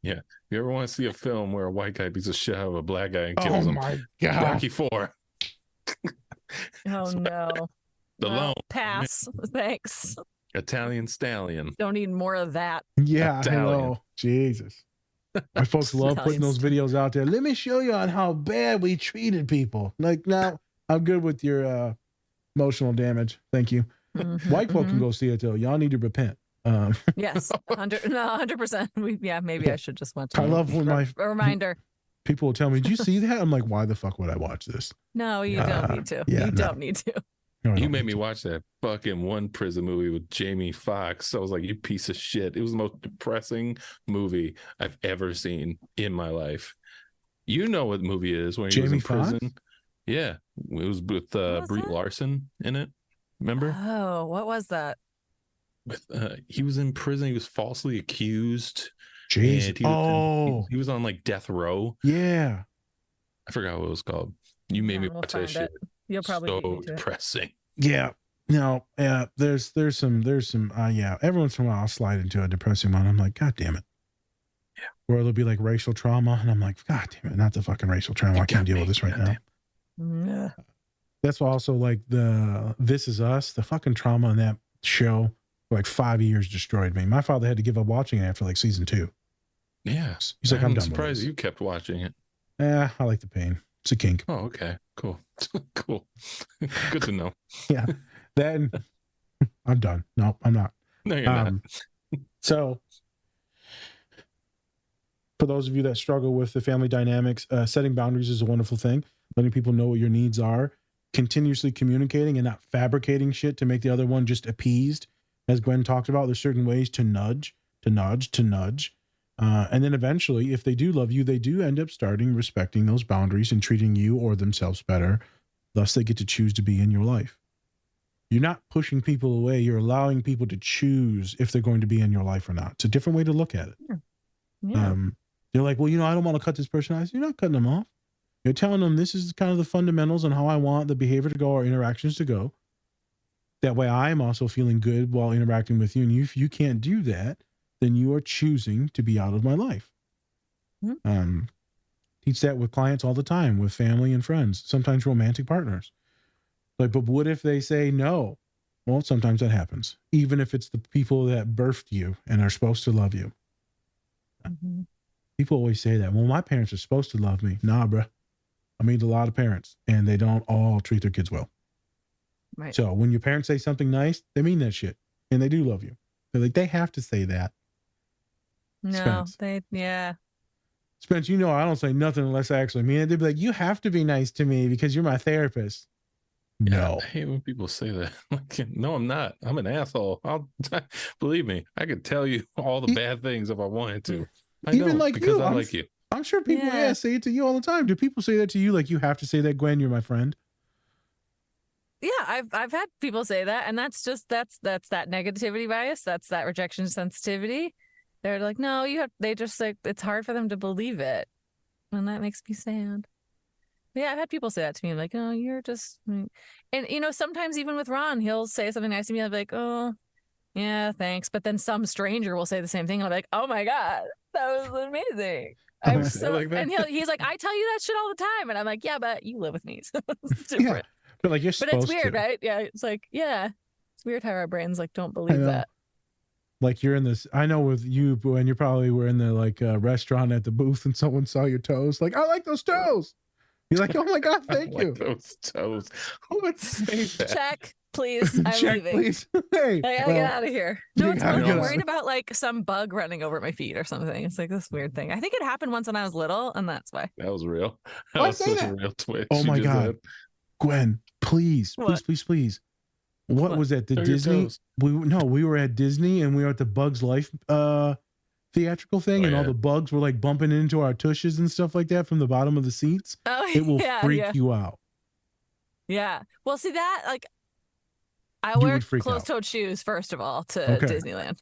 Yeah. You ever want to see a film where a white guy beats a shit out of a black guy and kills Oh him? my god. Rocky 4. Oh no. The Lone. Pass. Thanks. Italian Stallion. Don't need more of that. Yeah, Italian. hello. Jesus. My folks love putting those videos out there. Let me show you on how bad we treated people. Like, no, I'm good with your emotional damage. Thank you. White folk can go see it though. Y'all need to repent. Yes, 100%. Yeah, maybe I should just watch it. I love when a reminder. People will tell me, "Did you see that?" I'm like, "Why the fuck would I watch this?" No, you don't need to. Yeah, you don't need to. No, You made me watch that fucking one prison movie with Jamie Foxx. I was like, you piece of shit. It was the most depressing movie I've ever seen in my life. You know what movie it is when he was in prison? Foxx? Yeah. It was with Brie Larson in it. Remember? Oh, what was that? With he was in prison. He was falsely accused. Jeez. And he was on like death row. Yeah. I forgot what it was called. You made me watch that shit. You'll probably so depressing. Yeah. No, there's some every once in a while I'll slide into a depressing one. I'm like, God damn it. Yeah. Or it'll be like racial trauma, and I'm like, God damn it, not the fucking racial trauma. I can't deal with this right now. Yeah. That's also like the This Is Us, the fucking trauma in that show for like 5 years destroyed me. My father had to give up watching it after like season 2. Yeah. He's like, I'm done surprised with this. you kept watching it. Yeah, I like the pain. It's a kink. Oh, okay. Cool. Cool. Good to know. Yeah. Then I'm done. No, I'm not. No, you're not. So for those of you that struggle with the family dynamics, setting boundaries is a wonderful thing. Letting people know what your needs are, continuously communicating and not fabricating shit to make the other one just appeased. As Gwen talked about, there's certain ways to nudge. And then eventually, if they do love you, they do end up starting respecting those boundaries and treating you or themselves better. Thus, they get to choose to be in your life. You're not pushing people away. You're allowing people to choose if they're going to be in your life or not. It's a different way to look at it. Yeah. They're like, well, I don't want to cut this person off. You're not cutting them off. You're telling them this is kind of the fundamentals on how I want the behavior to go or interactions to go. That way I'm also feeling good while interacting with you. And if you can't do that, then you are choosing to be out of my life. Teach that with clients all the time, with family and friends, sometimes romantic partners. Like, but what if they say no? Well, sometimes that happens, even if it's the people that birthed you and are supposed to love you. Mm-hmm. People always say that. Well, my parents are supposed to love me. Nah, bruh. I meet a lot of parents, and they don't all treat their kids well. Right. So when your parents say something nice, they mean that shit. And they do love you. They're like, they have to say that. No, Spence. yeah. Spence, you know I don't say nothing unless I actually mean it. They'd be like, you have to be nice to me because you're my therapist. Yeah, No. I hate when people say that. Like, no, I'm not. I'm an asshole. Believe me, I could tell you all the bad things if I wanted to. I Even don't like because you, I like you. I'm sure people say it to you all the time. Do people say that to you? Like, you have to say that, Gwen, you're my friend? Yeah, I've had people say that, and that's that negativity bias. That's that rejection sensitivity. They're like, no, they just like, it's hard for them to believe it. And that makes me sad. Yeah, I've had people say that to me, like, oh, you're just, and sometimes even with Ron, he'll say something nice to me. I'll be like, oh, yeah, thanks. But then some stranger will say the same thing. And I'll be like, oh my God, that was amazing. I'm Say it so, like that? and he's like, I tell you that shit all the time. And I'm like, yeah, but you live with me. So it's Yeah. different. But like, you're But it's supposed weird, to. right? Yeah. It's like, yeah, it's weird how our brains like don't I believe know. that. Like, you're in this, I know with you, when you probably were in the like restaurant at the booth and someone saw your toes, like, I like those toes. You're like, oh my God, thank I you. like those toes. Who would say that? Check, please. I'm Check, leaving. please. Hey, I gotta get out of here. No, you it's gotta more get I'm out. worried about like some bug running over my feet or something. It's like this weird thing. I think it happened once when I was little, and that's why. That was real. That Why was say such a that? real twitch. Oh You my just God. had. Gwen, please. What? What was that? The Show your Disney? toes. We were at Disney and we were at the Bugs Life theatrical thing, Oh, and all yeah. the bugs were like bumping into our tushes and stuff like that from the bottom of the seats. Oh, It will yeah, freak yeah. you out. Yeah. Well, see that like I You wear would freak out. closed-toed shoes first of all to Okay. Disneyland,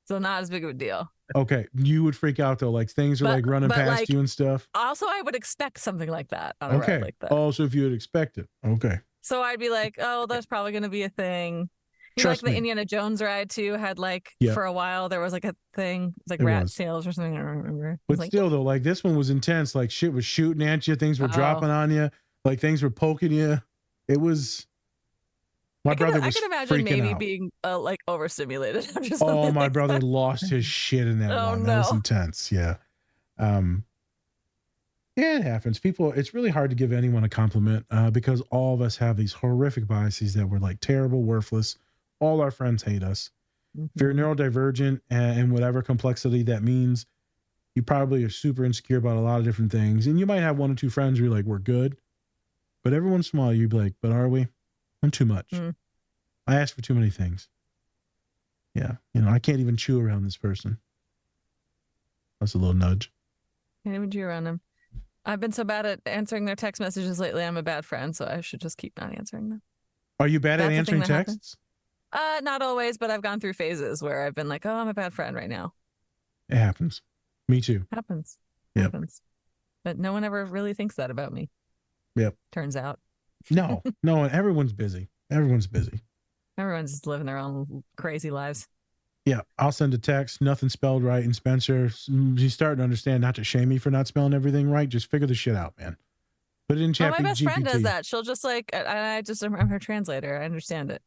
so not as big of a deal. Okay, you would freak out though, like things are like running past like, you and stuff. Also, I would expect something like that on a Okay. ride like that. Oh, so if you would expect it. Okay. So I'd be like, oh, there's probably going to be a thing. Trust like the me. Indiana Jones ride too had like for a while there was like a thing, it's like It rat was. tails or something. I don't remember. But still though, like this one was intense. Like shit was shooting at you, things were dropping on you, like things were poking you. It was. My brother was I can imagine freaking maybe out. being like overstimulated. Oh, my like brother that. lost his shit in that Oh, one. no. That was intense. Yeah. Yeah, it happens. People, it's really hard to give anyone a compliment because all of us have these horrific biases that we're like terrible, worthless. All our friends hate us. If you're neurodivergent and whatever complexity that means, you probably are super insecure about a lot of different things. And you might have one or two friends who are like, we're good. But every once in a while, you'd be like, but are we? I'm too much. I ask for too many things. Yeah. I can't even chew around this person. That's a little nudge. Can't even chew around him. I've been so bad at answering their text messages lately. I'm a bad friend, so I should just keep not answering them. Are you bad at answering texts? Not always, but I've gone through phases where I've been like, oh, I'm a bad friend right now. It happens. Me too. Happens. Yep. Happens. But no one ever really thinks that about me. Yep. Turns out. No, everyone's busy. Everyone's busy. Everyone's just living their own crazy lives. Yeah, I'll send a text, nothing spelled right. And Spencer, she's starting to understand not to shame me for not spelling everything right. Just figure the shit out, man. Put it in chat. My best friend does that. She'll just I'm her translator. I understand it.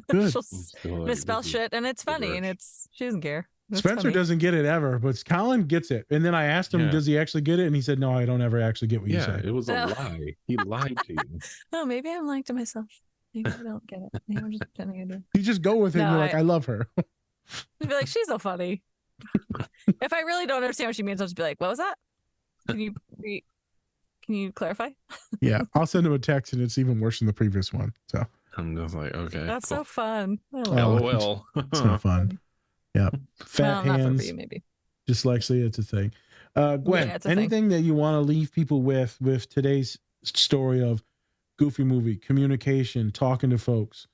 Good. She'll misspell shit, and it's funny, and she doesn't care. It's Spencer funny. doesn't get it ever, but Colin gets it. And then I asked him, does he actually get it? And he said, no, I don't ever actually get what you say. Yeah, it was a lie. He lied to you. Oh, maybe I'm lying to myself. Maybe I don't get it. Maybe I'm just pretending I do. You just go with it and you're like, I love her. I'd be like, she's so funny. If I really don't understand what she means, I'll just be like, what was that? Can you clarify? Yeah, I'll send him a text and it's even worse than the previous one. So I'm just like, okay. That's so fun. LOL. It's so fun. Yeah. Fat hands. Not for you, maybe. Dyslexia, it's a thing. Gwen, it's a anything that you want to leave people with today's story of Goofy movie, communication, talking to folks,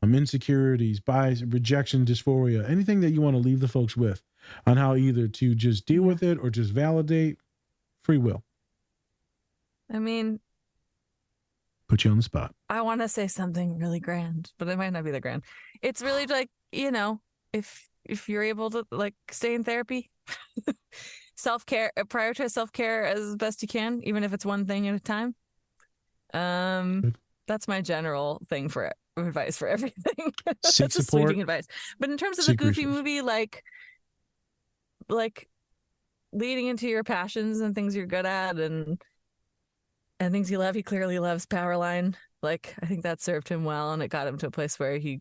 insecurities, bias, rejection, dysphoria, anything that you want to leave the folks with on how either to just deal with it or just validate? Free will. I mean, put you on the spot. I want to say something really grand, but it might not be that grand. It's really like, if you're able to like stay in therapy, self-care, prioritize self-care as best you can, even if it's one thing at a time. That's my general thing for advice for everything. Seek That's a support. sweeping advice. But in terms of the Goofy movie, like leading into your passions and things you're good at, and and things you love. He clearly loves Powerline. Like, I think that served him well, and it got him to a place where he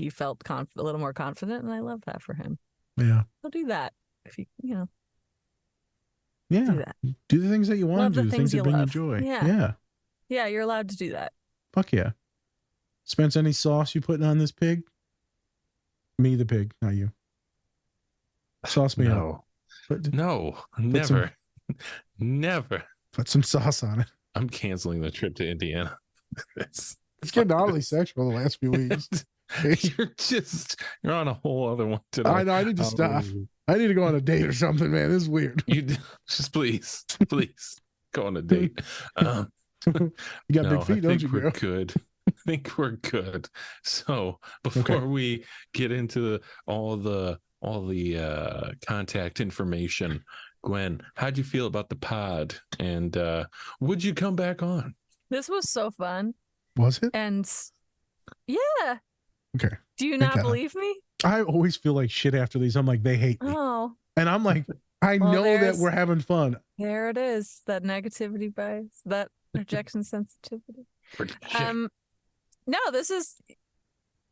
felt a little more confident, and I love that for him. Yeah. He'll do that if you Yeah. do that. Do the things that you want Love to do, the the things things you that bring you love. joy. Yeah. Yeah. Yeah, you're allowed to do that. Fuck yeah. Spence, any sauce you putting on this pig? Me, the pig, not you. Sauce me up. No, never. Never. Put some sauce on it. I'm canceling the trip to Indiana. It's getting oddly sexual the last few weeks. You're on a whole other one today. I know. I need to stop. I need to go on a date or something, man. This is weird. You just please go on a date. You got big feet, don't you, we're girl? good. I think we're good. So before we get into all the contact information, Gwen, how'd you feel about the pod? And would you come back on? This was so fun. Was it? And yeah. Okay. Do you not believe me? I always feel like shit after these. I'm like, they hate me. Oh. And I'm like, I know that we're having fun. There it is. That negativity bias, that rejection sensitivity. No, this is,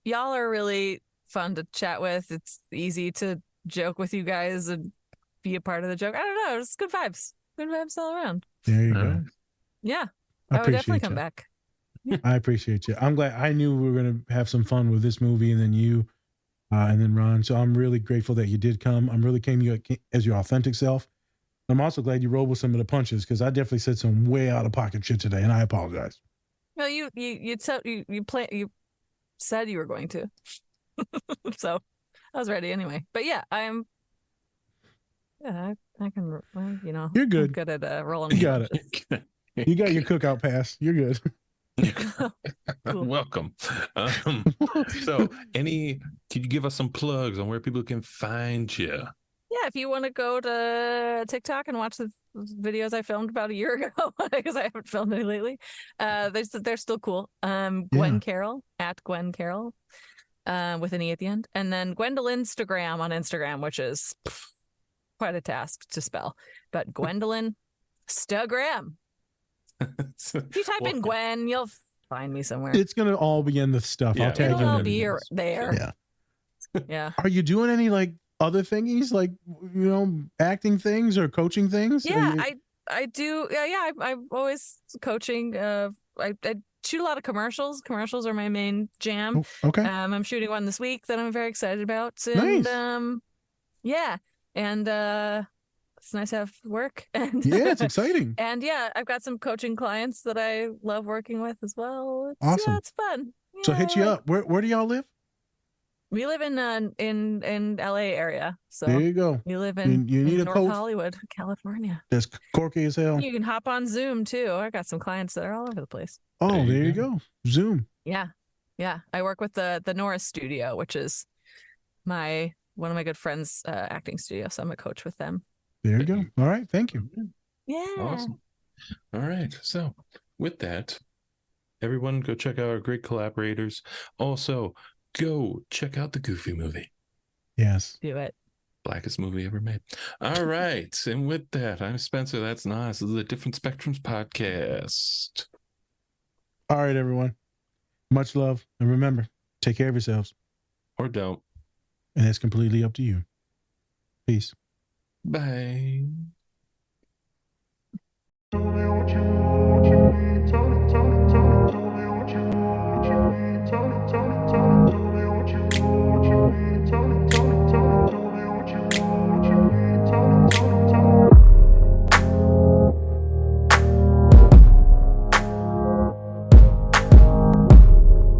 y'all are really fun to chat with. It's easy to joke with you guys and be a part of the joke. I don't know. It's good vibes. Good vibes all around. There you go. Yeah. I would definitely come back. Yeah. I appreciate you. I'm glad. I knew we were going to have some fun with this movie, and then you, and then Ron. So I'm really grateful that you did come. I'm really came as your authentic self. I'm also glad you rolled with some of the punches, because I definitely said some way out of pocket shit today, and I apologize. Well, you said you were going to, so I was ready anyway. But yeah, I can. You know, you're good. I'm good at rolling. You got it. You got your cookout pass. You're good. Cool. Welcome. So can you give us some plugs on where people can find you? Yeah, if you want to go to TikTok and watch the videos I filmed about a year ago, because I haven't filmed any lately, they're still cool. Gwen Carroll, at Gwen Carroll, with an E at the end. And then Gwendolyn Instagram on Instagram, which is quite a task to spell. But Gwendolyn Stagram. If you type in Gwen, you'll find me somewhere. It's going to all be in the stuff. Yeah, I'll tag it'll you. all be there. Yeah. Yeah. Are you doing any like other thingies, like, you know, acting things or coaching things? Yeah, I do. Yeah, I'm always coaching. I shoot a lot of commercials. Commercials are my main jam. Oh, okay. I'm shooting one this week that I'm very excited about. Nice. And yeah, and it's nice to have work. And yeah, it's exciting. And yeah, I've got some coaching clients that I love working with as well. Awesome. Yeah, it's fun. Yeah, So hit you up. Where do y'all live? We live in LA area. So there you go. We live in, you need in a North coach. Hollywood, California. That's corky as hell. You can hop on Zoom too. I got some clients that are all over the place. Oh, there you go. Zoom. Yeah. Yeah. I work with the Norris Studio, which is one of my good friends' acting studio. So I'm a coach with them. There you go. All right. Thank you. Yeah. Awesome. All right. So with that, everyone go check out our great collaborators. Also, go check out the Goofy movie. Yes. Do it. Blackest movie ever made. All right. And with that, I'm Spencer. That's Nas. This is the Different Spectrums podcast. All right, everyone. Much love. And remember, take care of yourselves. Or don't. And it's completely up to you. Peace. Bye. Don't